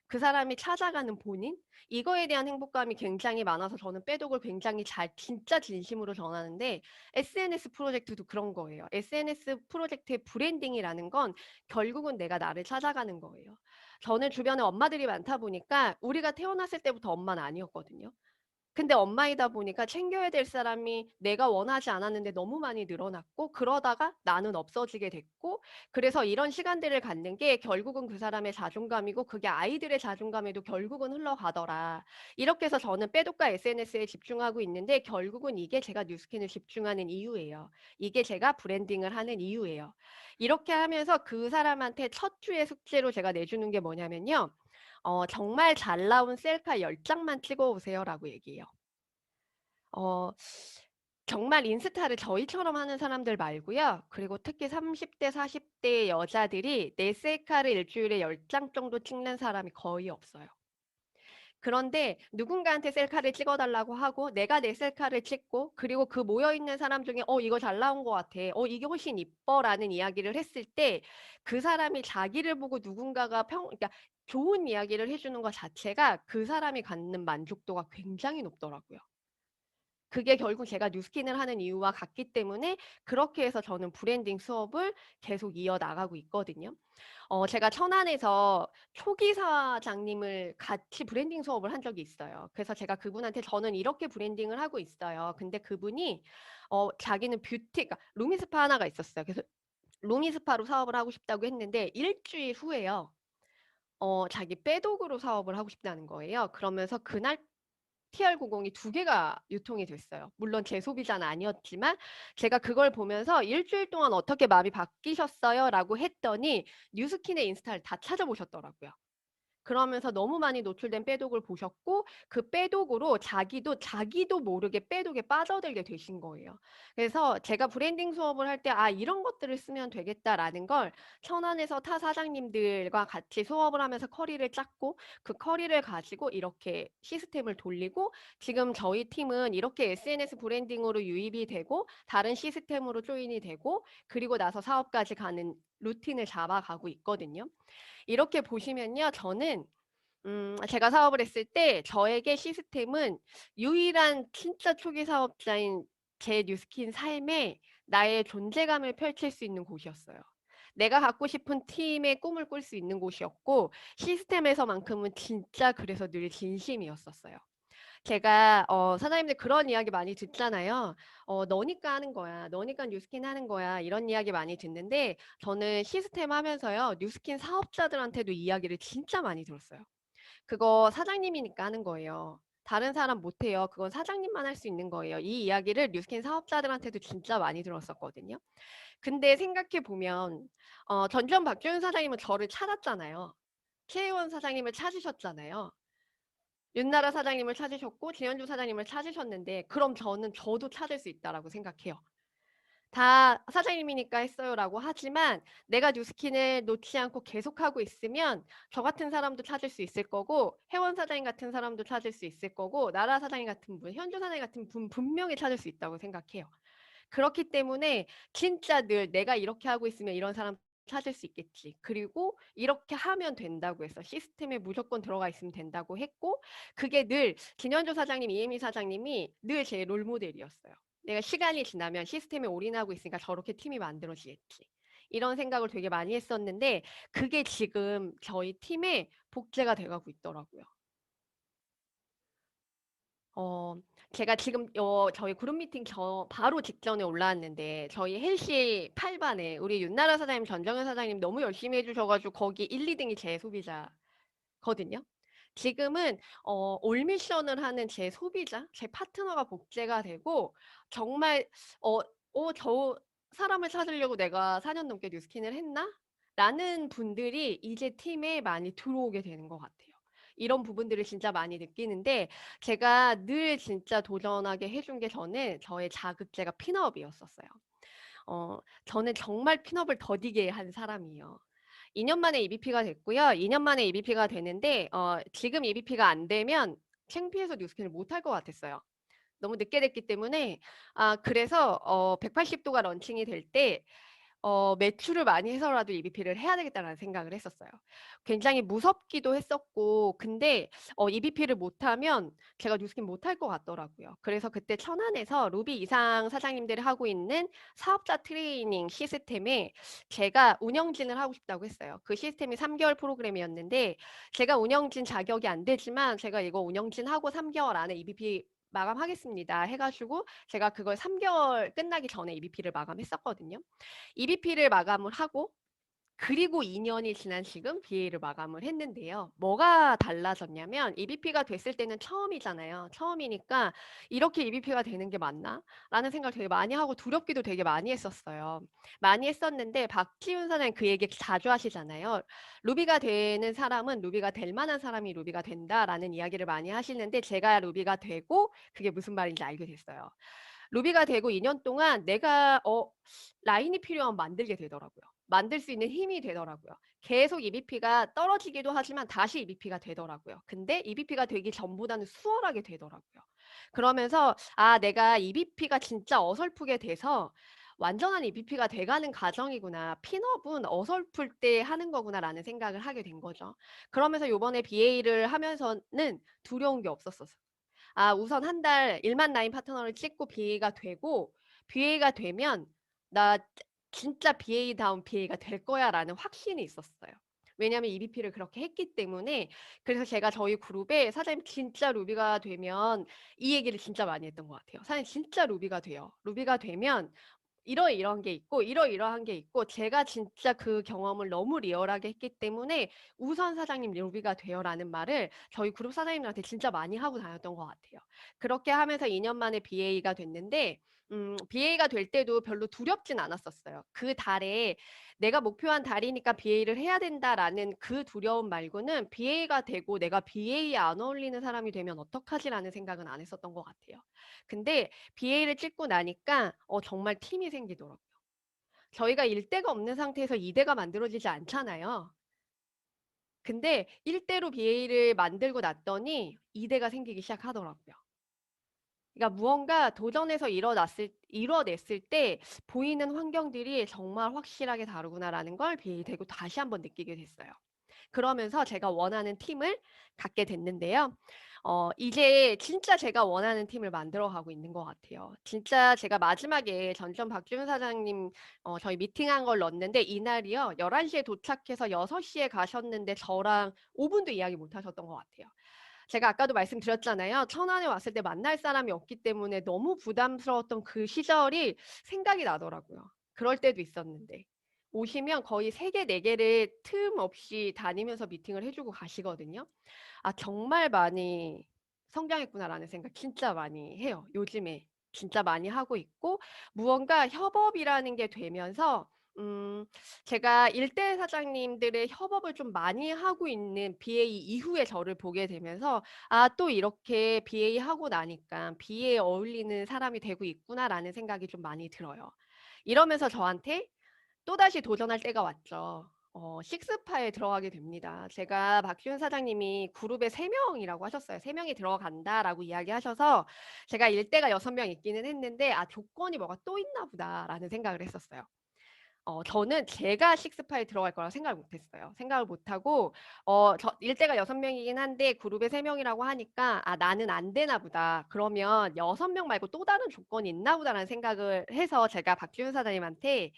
A: 그 사람이 찾아가는 본인, 이거에 대한 행복감이 굉장히 많아서 저는 빼독을 굉장히 진짜 진심으로 전하는데 SNS 프로젝트도 그런 거예요. SNS 프로젝트의 브랜딩이라는 건 결국은 내가 나를 찾아가는 거예요. 저는 주변에 엄마들이 많다 보니까 우리가 태어났을 때부터 엄마는 아니었거든요. 근데 엄마이다 보니까 챙겨야 될 사람이 내가 원하지 않았는데 너무 많이 늘어났고 그러다가 나는 없어지게 됐고 그래서 이런 시간들을 갖는 게 결국은 그 사람의 자존감이고 그게 아이들의 자존감에도 결국은 흘러가더라. 이렇게 해서 저는 빼독과 SNS에 집중하고 있는데 결국은 이게 제가 뉴스킨을 집중하는 이유예요. 이게 제가 브랜딩을 하는 이유예요. 이렇게 하면서 그 사람한테 첫 주의 숙제로 제가 내주는 게 뭐냐면요. 정말 잘 나온 셀카 10장만 찍어 오세요라고 얘기해요. 어, 정말 인스타를 저희처럼 하는 사람들 말고요. 그리고 특히 30대, 40대 여자들이 내 셀카를 일주일에 10장 정도 찍는 사람이 거의 없어요. 그런데 누군가한테 셀카를 찍어달라고 하고 내가 내 셀카를 찍고 그리고 그 모여있는 사람 중에 이거 잘 나온 것 같아. 이게 훨씬 이뻐라는 이야기를 했을 때 그 사람이 자기를 보고 누군가가 그러니까 좋은 이야기를 해주는 것 자체가 그 사람이 갖는 만족도가 굉장히 높더라고요. 그게 결국 제가 뉴스킨을 하는 이유와 같기 때문에 그렇게 해서 저는 브랜딩 수업을 계속 이어나가고 있거든요. 제가 천안에서 초기 사장님을 같이 브랜딩 수업을 한 적이 있어요. 그래서 제가 그분한테 저는 이렇게 브랜딩을 하고 있어요. 근데 그분이 자기는 그러니까 루미스파 하나가 있었어요. 그래서 루미스파로 사업을 하고 싶다고 했는데 일주일 후에요. 자기 빼독으로 사업을 하고 싶다는 거예요. 그러면서 그날 TR90이 2개가 유통이 됐어요. 물론 제 소비자는 아니었지만 제가 그걸 보면서 일주일 동안 어떻게 마음이 바뀌셨어요? 라고 했더니 뉴스킨의 인스타를 다 찾아보셨더라고요. 그러면서 너무 많이 노출된 빼독을 보셨고 그 빼독으로 자기도 모르게 빼독에 빠져들게 되신 거예요. 그래서 제가 브랜딩 수업을 할 때 이런 것들을 쓰면 되겠다라는 걸 천안에서 타 사장님들과 같이 수업을 하면서 커리를 짰고 그 커리를 가지고 이렇게 시스템을 돌리고 지금 저희 팀은 이렇게 SNS 브랜딩으로 유입이 되고 다른 시스템으로 조인이 되고 그리고 나서 사업까지 가는 루틴을 잡아가고 있거든요. 이렇게 보시면요. 저는 제가 사업을 했을 때 저에게 시스템은 유일한 진짜 초기 사업자인 제 뉴스킨 삶에 나의 존재감을 펼칠 수 있는 곳이었어요. 내가 갖고 싶은 팀의 꿈을 꿀 수 있는 곳이었고 시스템에서만큼은 진짜 그래서 늘 진심이었었어요. 제가 사장님들 그런 이야기 많이 듣잖아요. 너니까 하는 거야. 너니까 뉴스킨 하는 거야. 이런 이야기 많이 듣는데 저는 시스템 하면서요. 뉴스킨 사업자들한테도 이야기를 진짜 많이 들었어요. 그거 사장님이니까 하는 거예요. 다른 사람 못해요. 그건 사장님만 할 수 있는 거예요. 이 이야기를 뉴스킨 사업자들한테도 진짜 많이 들었었거든요. 근데 생각해 보면 전주현 박주현 사장님은 저를 찾았잖아요. 최혜원 사장님을 찾으셨잖아요. 윤나라 사장님을 찾으셨고 지현주 사장님을 찾으셨는데 그럼 저도 찾을 수 있다라고 생각해요. 다 사장님이니까 했어요라고 하지만 내가 뉴스킨을 놓지 않고 계속하고 있으면 저 같은 사람도 찾을 수 있을 거고 혜원 사장님 같은 사람도 찾을 수 있을 거고 나라 사장님 같은 분, 현주 사장님 같은 분 분명히 찾을 수 있다고 생각해요. 그렇기 때문에 진짜 늘 내가 이렇게 하고 있으면 이런 사람 찾을 수 있겠지. 그리고 이렇게 하면 된다고 해서 시스템에 무조건 들어가 있으면 된다고 했고 그게 늘 김현조 사장님, 이혜미 사장님이 늘 제 롤모델이었어요. 내가 시간이 지나면 시스템에 올인하고 있으니까 저렇게 팀이 만들어지겠지. 이런 생각을 되게 많이 했었는데 그게 지금 저희 팀의 복제가 돼가고 있더라고요. 어, 제가 지금 저희 그룹 미팅 바로 직전에 올라왔는데 저희 헬시 8반에 우리 윤나라 사장님, 전정현 사장님 너무 열심히 해주셔가지고 거기 1, 2등이 제 소비자거든요. 지금은 올미션을 하는 제 소비자, 제 파트너가 복제가 되고 정말 저 사람을 찾으려고 내가 4년 넘게 뉴스킨을 했나? 라는 분들이 이제 팀에 많이 들어오게 되는 것 같아요. 이런 부분들을 진짜 많이 느끼는데 제가 늘 진짜 도전하게 해준 게 저는 저의 자극제가 핀업이었었어요. 저는 정말 핀업을 더디게 한 사람이에요. 2년 만에 EVP가 됐고요. 2년 만에 EVP가 되는데 지금 EVP가 안 되면 창피해서 뉴스킨을 못 할 것 같았어요. 너무 늦게 됐기 때문에 그래서 180도가 런칭이 될 때 매출을 많이 해서라도 EVP를 해야 되겠다는 생각을 했었어요. 굉장히 무섭기도 했었고 근데 EVP를 못하면 제가 뉴스킨 못할 것 같더라고요. 그래서 그때 천안에서 루비 이상 사장님들이 하고 있는 사업자 트레이닝 시스템에 제가 운영진을 하고 싶다고 했어요. 그 시스템이 3개월 프로그램이었는데 제가 운영진 자격이 안 되지만 제가 이거 운영진 하고 3개월 안에 EVP 마감하겠습니다 해가지고 제가 그걸 3개월 끝나기 전에 EVP를 마감했었거든요. EVP를 마감을 하고 그리고 2년이 지난 지금 BA를 마감을 했는데요. 뭐가 달라졌냐면 EVP가 됐을 때는 처음이잖아요. 처음이니까 이렇게 EVP가 되는 게 맞나? 라는 생각을 되게 많이 하고 두렵기도 되게 많이 했었어요. 많이 했었는데 박지훈 사장님 그 얘기 자주 하시잖아요. 루비가 되는 사람은 루비가 될 만한 사람이 루비가 된다라는 이야기를 많이 하시는데 제가 루비가 되고 그게 무슨 말인지 알게 됐어요. 루비가 되고 2년 동안 내가 라인이 필요하면 만들게 되더라고요. 만들 수 있는 힘이 되더라고요. 계속 EVP가 떨어지기도 하지만 다시 EVP가 되더라고요. 근데 EVP가 되기 전보다는 수월하게 되더라고요. 그러면서 내가 EVP가 진짜 어설프게 돼서 완전한 EVP가 돼가는 과정이구나. 핀업은 어설플 때 하는 거구나라는 생각을 하게 된 거죠. 그러면서 요번에 BA를 하면서는 두려운 게 없었어요. 우선 한 달 1만 라인 파트너를 찍고 BA가 되고 BA가 되면 나 진짜 BA다운 BA가 될 거야 라는 확신이 있었어요. 왜냐하면 EVP를 그렇게 했기 때문에 그래서 제가 저희 그룹에 사장님 진짜 루비가 되면 이 얘기를 진짜 많이 했던 것 같아요. 사장님 진짜 루비가 돼요. 루비가 되면 이러이러한 게 있고 이러이러한 게 있고 제가 진짜 그 경험을 너무 리얼하게 했기 때문에 우선 사장님 루비가 돼요라는 말을 저희 그룹 사장님들한테 진짜 많이 하고 다녔던 것 같아요. 그렇게 하면서 2년 만에 BA가 됐는데 BA가 될 때도 별로 두렵진 않았었어요. 그 달에 내가 목표한 달이니까 BA를 해야 된다라는 그 두려움 말고는 BA가 되고 내가 BA에 안 어울리는 사람이 되면 어떡하지라는 생각은 안 했었던 것 같아요. 근데 BA를 찍고 나니까 정말 팀이 생기더라고요. 저희가 1대가 없는 상태에서 2대가 만들어지지 않잖아요. 근데 1대로 BA를 만들고 났더니 2대가 생기기 시작하더라고요. 그러니까 무언가 도전해서 이뤄냈을 때 보이는 환경들이 정말 확실하게 다르구나라는 걸 BA 되고 다시 한번 느끼게 됐어요. 그러면서 제가 원하는 팀을 갖게 됐는데요. 이제 진짜 제가 원하는 팀을 만들어가고 있는 것 같아요. 진짜 제가 마지막에 전전 박지훈 사장님 저희 미팅한 걸 넣었는데 이날이요. 11시에 도착해서 6시에 가셨는데 저랑 5분도 이야기 못 하셨던 것 같아요. 제가 아까도 말씀드렸잖아요. 천안에 왔을 때 만날 사람이 없기 때문에 너무 부담스러웠던 그 시절이 생각이 나더라고요. 그럴 때도 있었는데. 오시면 거의 3개, 4개를 틈 없이 다니면서 미팅을 해주고 가시거든요. 정말 많이 성장했구나라는 생각 진짜 많이 해요. 요즘에 진짜 많이 하고 있고 무언가 협업이라는 게 되면서 제가 일대 사장님들의 협업을 좀 많이 하고 있는 BA 이후에 저를 보게 되면서 또 이렇게 BA 하고 나니까 BA에 어울리는 사람이 되고 있구나라는 생각이 좀 많이 들어요. 이러면서 저한테 또다시 도전할 때가 왔죠. 식스파에 들어가게 됩니다. 제가 박지훈 사장님이 그룹에 3명이라고 하셨어요. 3명이 들어간다라고 이야기하셔서 제가 일대가 6명 있기는 했는데 조건이 뭐가 또 있나 보다라는 생각을 했었어요. 저는 제가 식스파에 들어갈 거라고 생각을 못 했어요. 생각을 못 하고 일대가 6 명이긴 한데 그룹에 3 명이라고 하니까 '아 나는 안 되나 보다. 그러면 6명 말고 또 다른 조건이 있나 보다.'라는 생각을 해서 제가 박지훈 사장님한테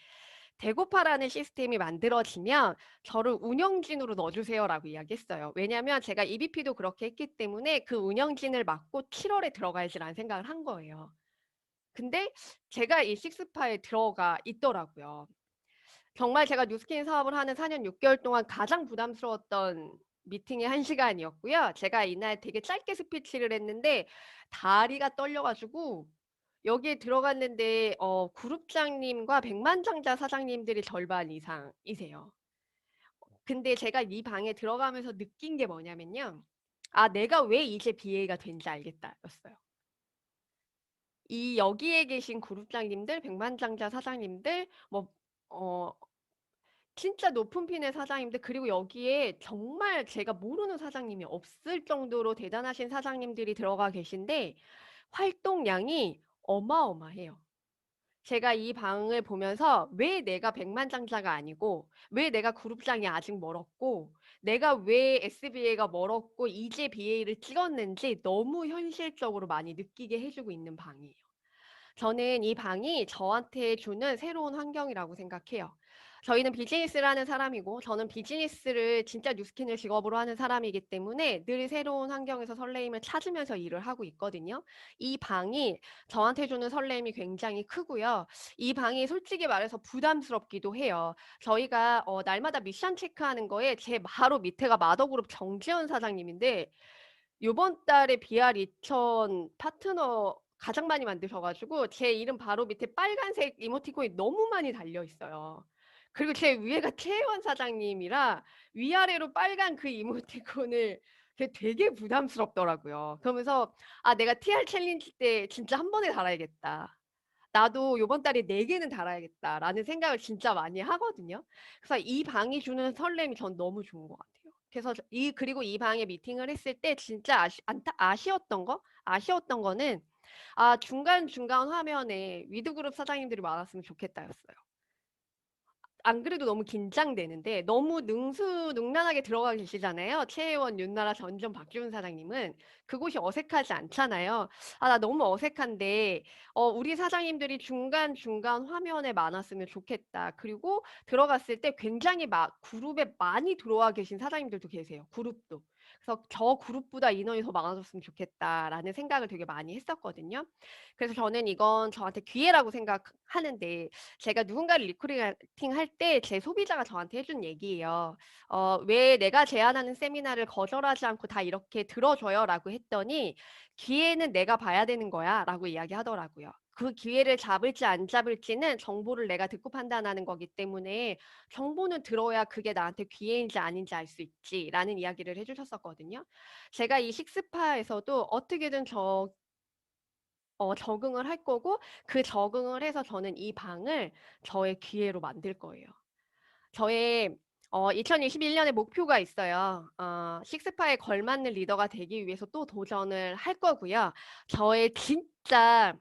A: "대고파라는 시스템이 만들어지면 저를 운영진으로 넣어 주세요."라고 이야기했어요. 왜냐하면 제가 EVP도 그렇게 했기 때문에 그 운영진을 맡고 7 월에 들어가야지라는 생각을 한 거예요. 근데 제가 이 식스파에 들어가 있더라고요. 정말 제가 뉴스킨 사업을 하는 4년 6개월 동안 가장 부담스러웠던 미팅의 한 시간이었고요. 제가 이날 되게 짧게 스피치를 했는데 다리가 떨려 가지고 여기에 들어갔는데 그룹장님과 백만장자 사장님들이 절반 이상이세요. 근데 제가 이 방에 들어가면서 느낀 게 뭐냐면요. '아 내가 왜 이제 BA가 된지 알겠다.'였어요. 이 여기에 계신 그룹장님들, 백만장자 사장님들 뭐 어 진짜 높은 핀의 사장님들 그리고 여기에 정말 제가 모르는 사장님이 없을 정도로 대단하신 사장님들이 들어가 계신데 활동량이 어마어마해요. 제가 이 방을 보면서 왜 내가 백만장자가 아니고 왜 내가 그룹장이 아직 멀었고 내가 왜 SBA가 멀었고 이제 BA를 찍었는지 너무 현실적으로 많이 느끼게 해 주고 있는 방이에요. 저는 이 방이 저한테 주는 새로운 환경이라고 생각해요. 저희는 비즈니스를 하는 사람이고 저는 비즈니스를 진짜 뉴스킨을 직업으로 하는 사람이기 때문에 늘 새로운 환경에서 설레임을 찾으면서 일을 하고 있거든요. 이 방이 저한테 주는 설렘이 굉장히 크고요. 이 방이 솔직히 말해서 부담스럽기도 해요. 저희가 날마다 미션 체크하는 거에 제 바로 밑에가 마더그룹 정지현 사장님인데 요번 달에 BR 2000 파트너 가장 많이 만드셔 가지고 제 이름 바로 밑에 빨간색 이모티콘이 너무 많이 달려 있어요. 그리고 제 위에가 최혜원 사장님이라 위아래로 빨간 그 이모티콘을 그게 되게 부담스럽더라고요. 그러면서 '아 내가 TR 챌린지 때 진짜 한 번에 달아야겠다. 나도 요번 달에 4 개는 달아야겠다.'라는 생각을 진짜 많이 하거든요. 그래서 이 방이 주는 설렘이 전 너무 좋은 것 같아요. 그래서 그리고 이 방에 미팅을 했을 때 진짜 아쉬웠던 거는 '아 중간중간 화면에 위드그룹 사장님들이 많았으면 좋겠다.'였어요. 안 그래도 너무 긴장되는데 너무 능수능란하게 들어가 계시잖아요. 최혜원, 윤나라, 전지현, 박지훈 사장님은. 그곳이 어색하지 않잖아요. '아 나 너무 어색한데 우리 사장님들이 중간중간 화면에 많았으면 좋겠다.' 그리고 들어갔을 때 굉장히 막 그룹에 많이 들어와 계신 사장님들도 계세요, 그룹도. 그래서 '저 그룹보다 인원이 더 많아졌으면 좋겠다.'라는 생각을 되게 많이 했었거든요. 그래서 저는 이건 저한테 기회라고 생각하는데 제가 누군가를 리크루팅할 때 제 소비자가 저한테 해준 얘기예요. "왜 내가 제안하는 세미나를 거절하지 않고 다 이렇게 들어 줘요?"라고 했더니 "기회는 내가 봐야 되는 거야."라고 이야기하더라고요. 그 기회를 잡을지 안 잡을지는 정보를 내가 듣고 판단하는 거기 때문에 "정보는 들어야 그게 나한테 기회인지 아닌지 알 수 있지."라는 이야기를 해 주셨었거든요. 제가 이 식스파에서도 어떻게든 적응을 할 거고 그 적응을 해서 저는 이 방을 저의 기회로 만들 거예요. 저의 2021 년에 목표가 있어요. 식스파에 걸맞는 리더가 되기 위해서 또 도전을 할 거고요. 저의 진짜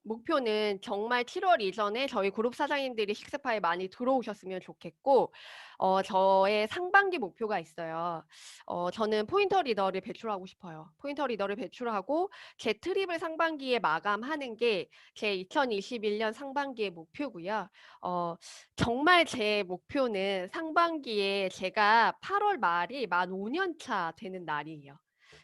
A: 목표는 정말 7월 이전에 저희 그룹 사장님들이 식스파에 많이 들어오셨으면 좋겠고 저의 상반기 목표가 있어요. 저는 포인터 리더를 배출하고 싶어요. 포인터 리더를 배출하고 제 트립을 상반기에 마감하는 게 제 2021년 상반기의 목표고요. 어 정말 제 목표는 상반기에 제가 8월 말이 만 5년 차 되는 날이에요.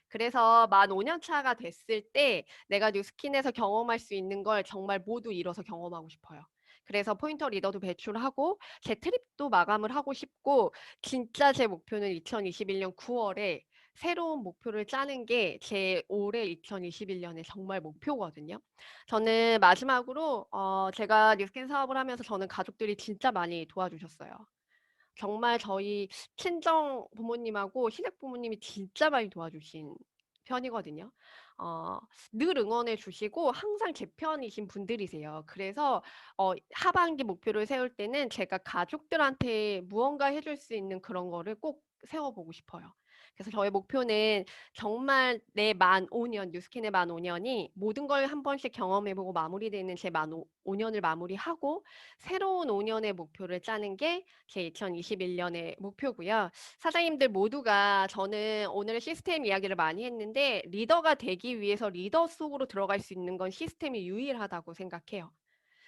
A: 그래서 만 5년 차가 됐을 때 내가 뉴스킨에서 경험할 수 있는 걸 정말 모두 이뤄서 경험하고 싶어요. 그래서 포인터 리더도 배출하고 제 트립도 마감을 하고 싶고 진짜 제 목표는 2021년 9 월에 새로운 목표를 짜는 게 제 올해 2021 년의 정말 목표거든요. 저는 마지막으로 제가 뉴스킨 사업을 하면서 저는 가족들이 진짜 많이 도와주셨어요. 정말 저희 친정 부모님하고 시댁 부모님이 진짜 많이 도와주신 편이거든요. 어 늘 응원해 주시고 항상 제 편이신 분들이세요. 그래서 하반기 목표를 세울 때는 제가 가족들한테 무언가 해줄 수 있는 그런 거를 꼭 세워 보고 싶어요. 그래서 저의 목표는 정말 내 만 5년, 뉴스캔의 만 5년이 모든 걸 한 번씩 경험해보고 마무리되는 제 만 5년을 마무리하고 새로운 5년의 목표를 짜는 게 제 2021년의 목표고요. 사장님들 모두가 저는 오늘 시스템 이야기를 많이 했는데 리더가 되기 위해서 리더 속으로 들어갈 수 있는 건 시스템이 유일하다고 생각해요.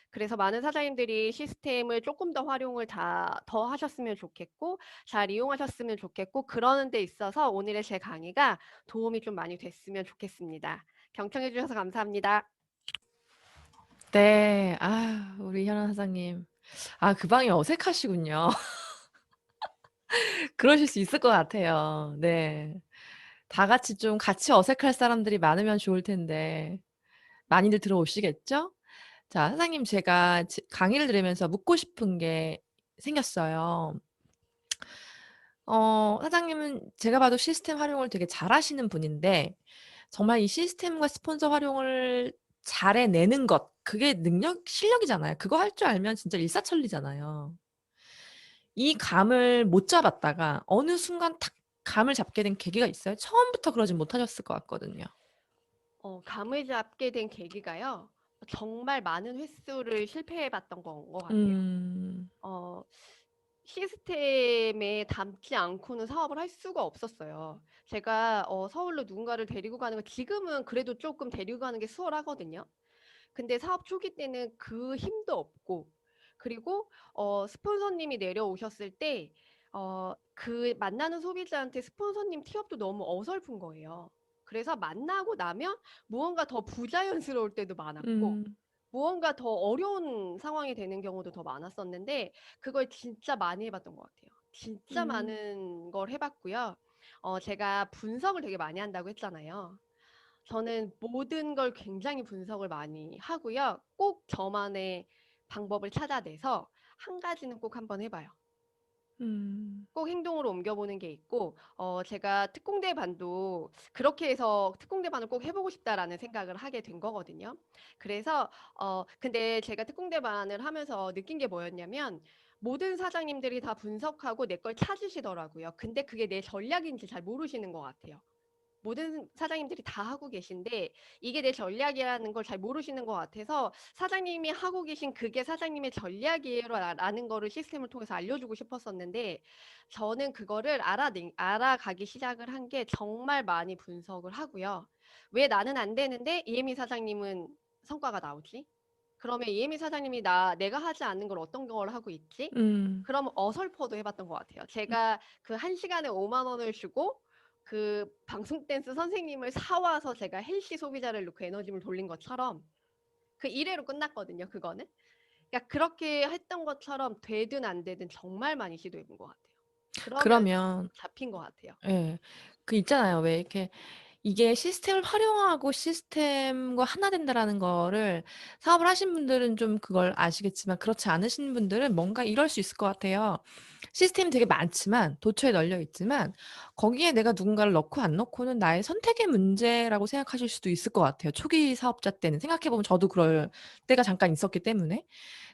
A: 그래서 많은 사장님들이 시스템을 조금 더 활용을 더 하셨으면 좋겠고 잘 이용하셨으면 좋겠고 그러는 데 있어서 오늘의 제 강의가 도움이 좀 많이 됐으면 좋겠습니다. 경청해 주셔서 감사합니다.
B: 네. 우리 현아 사장님. 그 방이 어색하시군요. 그러실 수 있을 것 같아요. 네. 다 같이 좀 같이 어색할 사람들이 많으면 좋을 텐데 많이들 들어오시겠죠? 자, 사장님 제가 강의를 들으면서 묻고 싶은 게 생겼어요. 사장님은 제가 봐도 시스템 활용을 되게 잘하시는 분인데 정말 이 시스템과 스폰서 활용을 잘 해내는 것, 그게 실력이잖아요. 그거 할 줄 알면 진짜 일사천리잖아요. 이 감을 못 잡았다가 어느 순간 탁 감을 잡게 된 계기가 있어요? 처음부터 그러진 못하셨을 것 같거든요.
A: 감을 잡게 된 계기가요. 정말 많은 횟수를 실패해 봤던 건 것 같아요.
B: 음.
A: 어, 시스템에 담지 않고는 사업을 할 수가 없었어요. 제가 서울로 누군가를 데리고 가는 거 지금은 그래도 조금 데리고 가는 게 수월하거든요. 근데 사업 초기 때는 그 힘도 없고 그리고 스폰서님이 내려오셨을 때 그 만나는 소비자한테 스폰서님 티업도 너무 어설픈 거예요. 그래서 만나고 나면 무언가 더 부자연스러울 때도 많았고
B: 음.
A: 무언가 더 어려운 상황이 되는 경우도 더 많았었는데 그걸 진짜 많이 해봤던 것 같아요. 진짜
B: 음.
A: 많은 걸 해봤고요. 제가 분석을 되게 많이 한다고 했잖아요. 저는 모든 걸 굉장히 분석을 많이 하고요. 꼭 저만의 방법을 찾아내서 한 가지는 꼭 한번 해봐요.
B: 음.
A: 꼭 행동으로 옮겨보는 게 있고, 제가 특공대 반도 그렇게 해서 특공대 반을 꼭 해보고 싶다라는 생각을 하게 된 거거든요. 그래서, 근데 제가 특공대 반을 하면서 느낀 게 뭐였냐면, 모든 사장님들이 다 분석하고 내 걸 찾으시더라고요. 근데 그게 내 전략인지 잘 모르시는 것 같아요. 모든 사장님들이 다 하고 계신데 이게 내 전략이라는 걸 잘 모르시는 것 같아서 사장님이 하고 계신 그게 사장님의 전략이에요라는 거를 시스템을 통해서 알려주고 싶었었는데 저는 그거를 알아가기 시작을 한 게 정말 많이 분석을 하고요. 왜 나는 안 되는데 이혜미 사장님은 성과가 나오지? 그러면 이혜미 사장님이 내가 하지 않는 걸 어떤 걸 하고 있지?
B: 음.
A: 그럼 어설퍼도 해봤던 것 같아요. 제가 그 1시간에 5만 원을 주고 그 방송 댄스 선생님을 사와서 제가 헬시 소비자를 놓고 에너지를 돌린 것처럼 그 1회로 끝났거든요. 그거는. 그러니까 그렇게 했던 것처럼 되든 안 되든 정말 많이 시도해 본 것 같아요. 그러면서
B: 그러면
A: 잡힌 것 같아요.
B: 예. 그 있잖아요. 왜 이렇게 이게 시스템을 활용하고 시스템과 하나 된다라는 거를 사업을 하신 분들은 좀 그걸 아시겠지만 그렇지 않으신 분들은 뭔가 이럴 수 있을 것 같아요. 시스템이 되게 많지만 도처에 널려 있지만 거기에 내가 누군가를 넣고 안 넣고는 나의 선택의 문제라고 생각하실 수도 있을 것 같아요. 초기 사업자 때는. 생각해 보면 저도 그럴 때가 잠깐 있었기 때문에.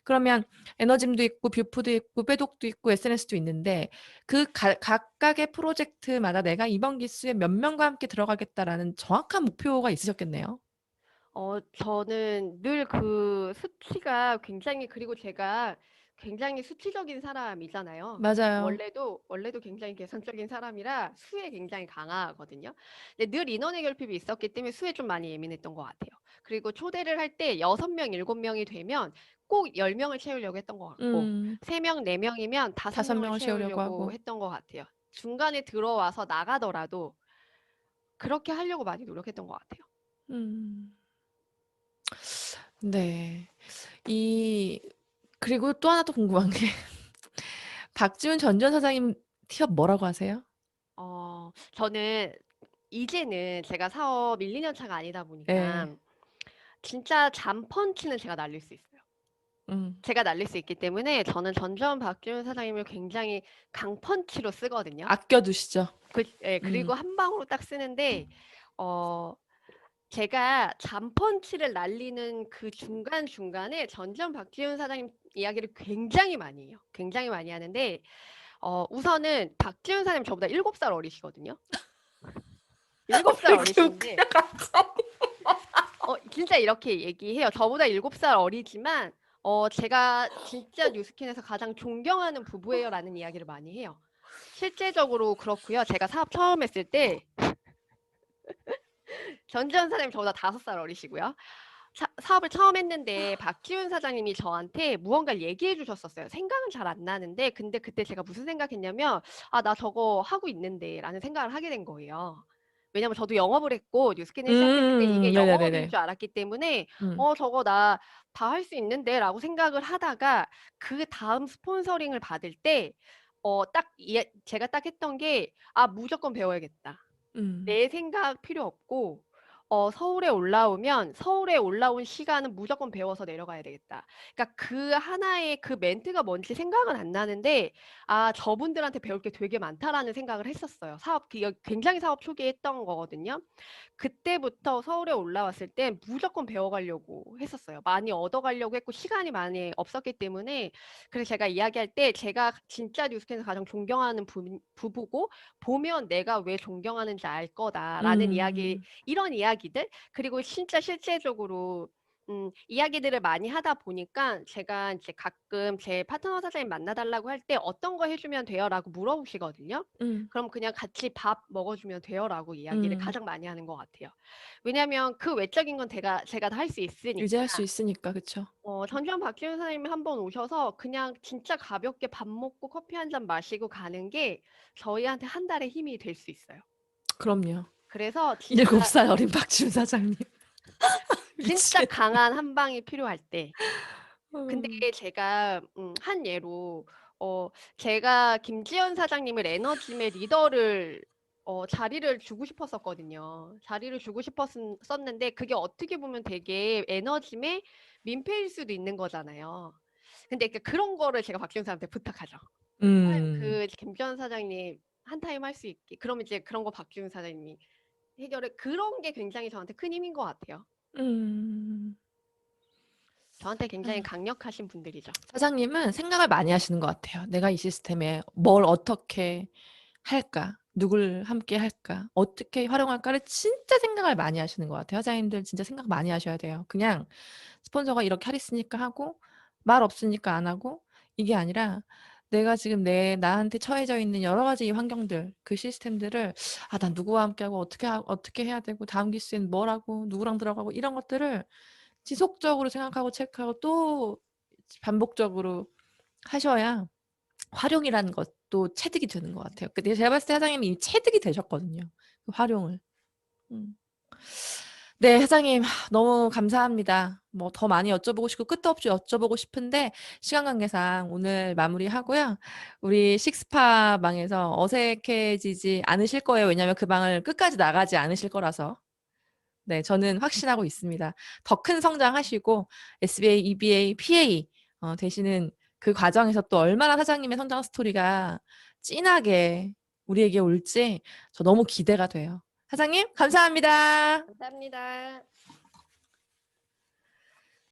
B: 그러면 에너짐도 있고 뷰푸도 있고 빼독도 있고 SNS도 있는데 그 각각의 프로젝트마다 '내가 이번 기수에 몇 명과 함께 들어가겠다.'라는 정확한 목표가 있으셨겠네요.
A: 저는 늘 그 수치가 굉장히 그리고 제가 굉장히 수치적인 사람이잖아요.
B: 맞아요.
A: 원래도 굉장히 계산적인 사람이라 수에 굉장히 강하거든요. 근데 늘 인원의 결핍이 있었기 때문에 수에 좀 많이 예민했던 것 같아요. 그리고 초대를 할 때 6명, 7명이 되면 꼭 10명을 채우려고 했던 것 같고
B: 음.
A: 3명, 4명이면
B: 5
A: 5명을
B: 명을 채우려고
A: 채우려고
B: 하고.
A: 했던 것 같아요. 중간에 들어와서 나가더라도 그렇게 하려고 많이 노력했던 것 같아요.
B: 음. 네. 이 그리고 또 하나 또 궁금한 게 박지훈 전 전 사장님 티업 뭐라고 하세요?
A: 저는 이제는 제가 사업 1, 2년 차가 아니다
B: 예.
A: 보니까 진짜 잠펀치는 제가 날릴 수 있어요.
B: 음.
A: 제가 날릴 수 있기 때문에 저는 전전 박지훈 사장님을 굉장히 강펀치로 쓰거든요.
B: 아껴 두시죠.
A: 예,
B: 음.
A: 그리고 한 방으로 딱 쓰는데 어, 제가 잠펀치를 날리는 그 중간중간에 전전 박지훈 사장님 이야기를 굉장히 많이 해요. 굉장히 많이 하는데 우선은 박지훈 사장님 저보다 7살 어리시거든요. 7살
B: 왜 이렇게
A: 어리신데
B: 웃겨, 갑자기.
A: 진짜 이렇게 얘기해요. 저보다 7살 어리지만 제가 진짜 뉴스킨에서 가장 존경하는 부부예요라는 이야기를 많이 해요. 실제적으로 그렇고요. 제가 사업 처음 했을 때 전지현 사장님 저보다 5살 어리시고요. 사업을 처음 했는데 박지훈 사장님이 저한테 무언가를 얘기해 주셨었어요. 생각은 잘 안 나는데 근데 그때 제가 무슨 생각했냐면 나 저거 하고 있는데 라는 생각을 하게 된 거예요. 왜냐면 저도 영업을 했고 뉴스캔을 시작했을 때 이게 영업인
B: 네네네네.
A: 줄 알았기 때문에
B: 음.
A: 저거 나 다 할 수 있는데 라고 생각을 하다가 그 다음 스폰서링을 받을 때 제가 딱 했던 게 무조건 배워야겠다.
B: 음.
A: 내 생각 필요 없고 서울에 올라오면 서울에 올라온 시간은 무조건 배워서 내려가야 되겠다. 그러니까 그 하나의 그 멘트가 뭔지 생각은 안 나는데 저분들한테 배울 게 되게 많다라는 생각을 했었어요. 굉장히 사업 초기에 했던 거거든요. 그때부터 서울에 올라왔을 때 무조건 배워가려고 했었어요. 많이 얻어가려고 했고 시간이 많이 없었기 때문에 그래서 제가 이야기할 때 제가 진짜 뉴스캔에서 가장 존경하는 부부고 보면 내가 왜 존경하는지 알 거다라는 이야기, 이런 이야기들 그리고 진짜 실제적으로 이야기들을 많이 하다 보니까 제가 이제 가끔 제 파트너 사장님 만나달라고 할 때 어떤 거 해주면 돼요라고 물어보시거든요. 그럼 그냥 같이 밥 먹어주면 돼요라고 이야기를 가장 많이 하는 것 같아요. 왜냐하면 그 외적인 건 제가 다 할 수 있으니까.
B: 유지할 수 있으니까, 그쵸?
A: 전주현 박지훈 선생님이 한번 오셔서 그냥 진짜 가볍게 밥 먹고 커피 한 잔 마시고 가는 게 저희한테 한 달의 힘이 될 수 있어요.
B: 그럼요.
A: 그래서 진짜
B: 7살 어린 박지훈 사장님.
A: 진짜
B: 미친.
A: 강한 한 방이 필요할 때. 근데
B: 음.
A: 제가 한 예로 제가 김지연 사장님을 에너짐의 리더를 자리를 주고 싶었었거든요. 자리를 주고 싶었었는데 그게 어떻게 보면 되게 에너짐의 민폐일 수도 있는 거잖아요. 근데 그런 거를 제가 박지훈 사람한테 부탁하죠. 그 김지연 사장님 한 타임 할 수 있게. 그럼 이제 그런 거 박지훈 사장님이 해결해. 그런 게 굉장히 저한테 큰 힘인 것 같아요.
B: 음.
A: 저한테 굉장히 강력하신 분들이죠.
B: 사장님은 생각을 많이 하시는 것 같아요. 내가 이 시스템에 뭘 어떻게 할까? 누굴 함께 할까? 어떻게 활용할까를 진짜 생각을 많이 하시는 것 같아요. 사장님들 진짜 생각 많이 하셔야 돼요. 그냥 스폰서가 이렇게 하랬으니까 하고 말 없으니까 안 하고 이게 아니라 내가 지금 나한테 처해져 있는 여러 가지 환경들, 그 시스템들을 난 누구와 함께하고 어떻게 해야 되고 다음 기수에는 뭘 하고 누구랑 들어가고 이런 것들을 지속적으로 생각하고 체크하고 또 반복적으로 하셔야 활용이라는 것도 체득이 되는 것 같아요. 근데 제가 봤을 때 사장님이 이미 체득이 되셨거든요. 그 활용을. 음. 네, 사장님 너무 감사합니다. 뭐 더 많이 여쭤보고 싶고 끝도 없이 여쭤보고 싶은데 시간 관계상 오늘 마무리하고요. 우리 식스파 방에서 어색해지지 않으실 거예요. 왜냐하면 그 방을 끝까지 나가지 않으실 거라서. 네, 저는 확신하고 있습니다. 더 큰 성장하시고 SBA, EBA, PA 되시는 그 과정에서 또 얼마나 사장님의 성장 스토리가 진하게 우리에게 올지 저 너무 기대가 돼요. 사장님, 감사합니다.
A: 감사합니다.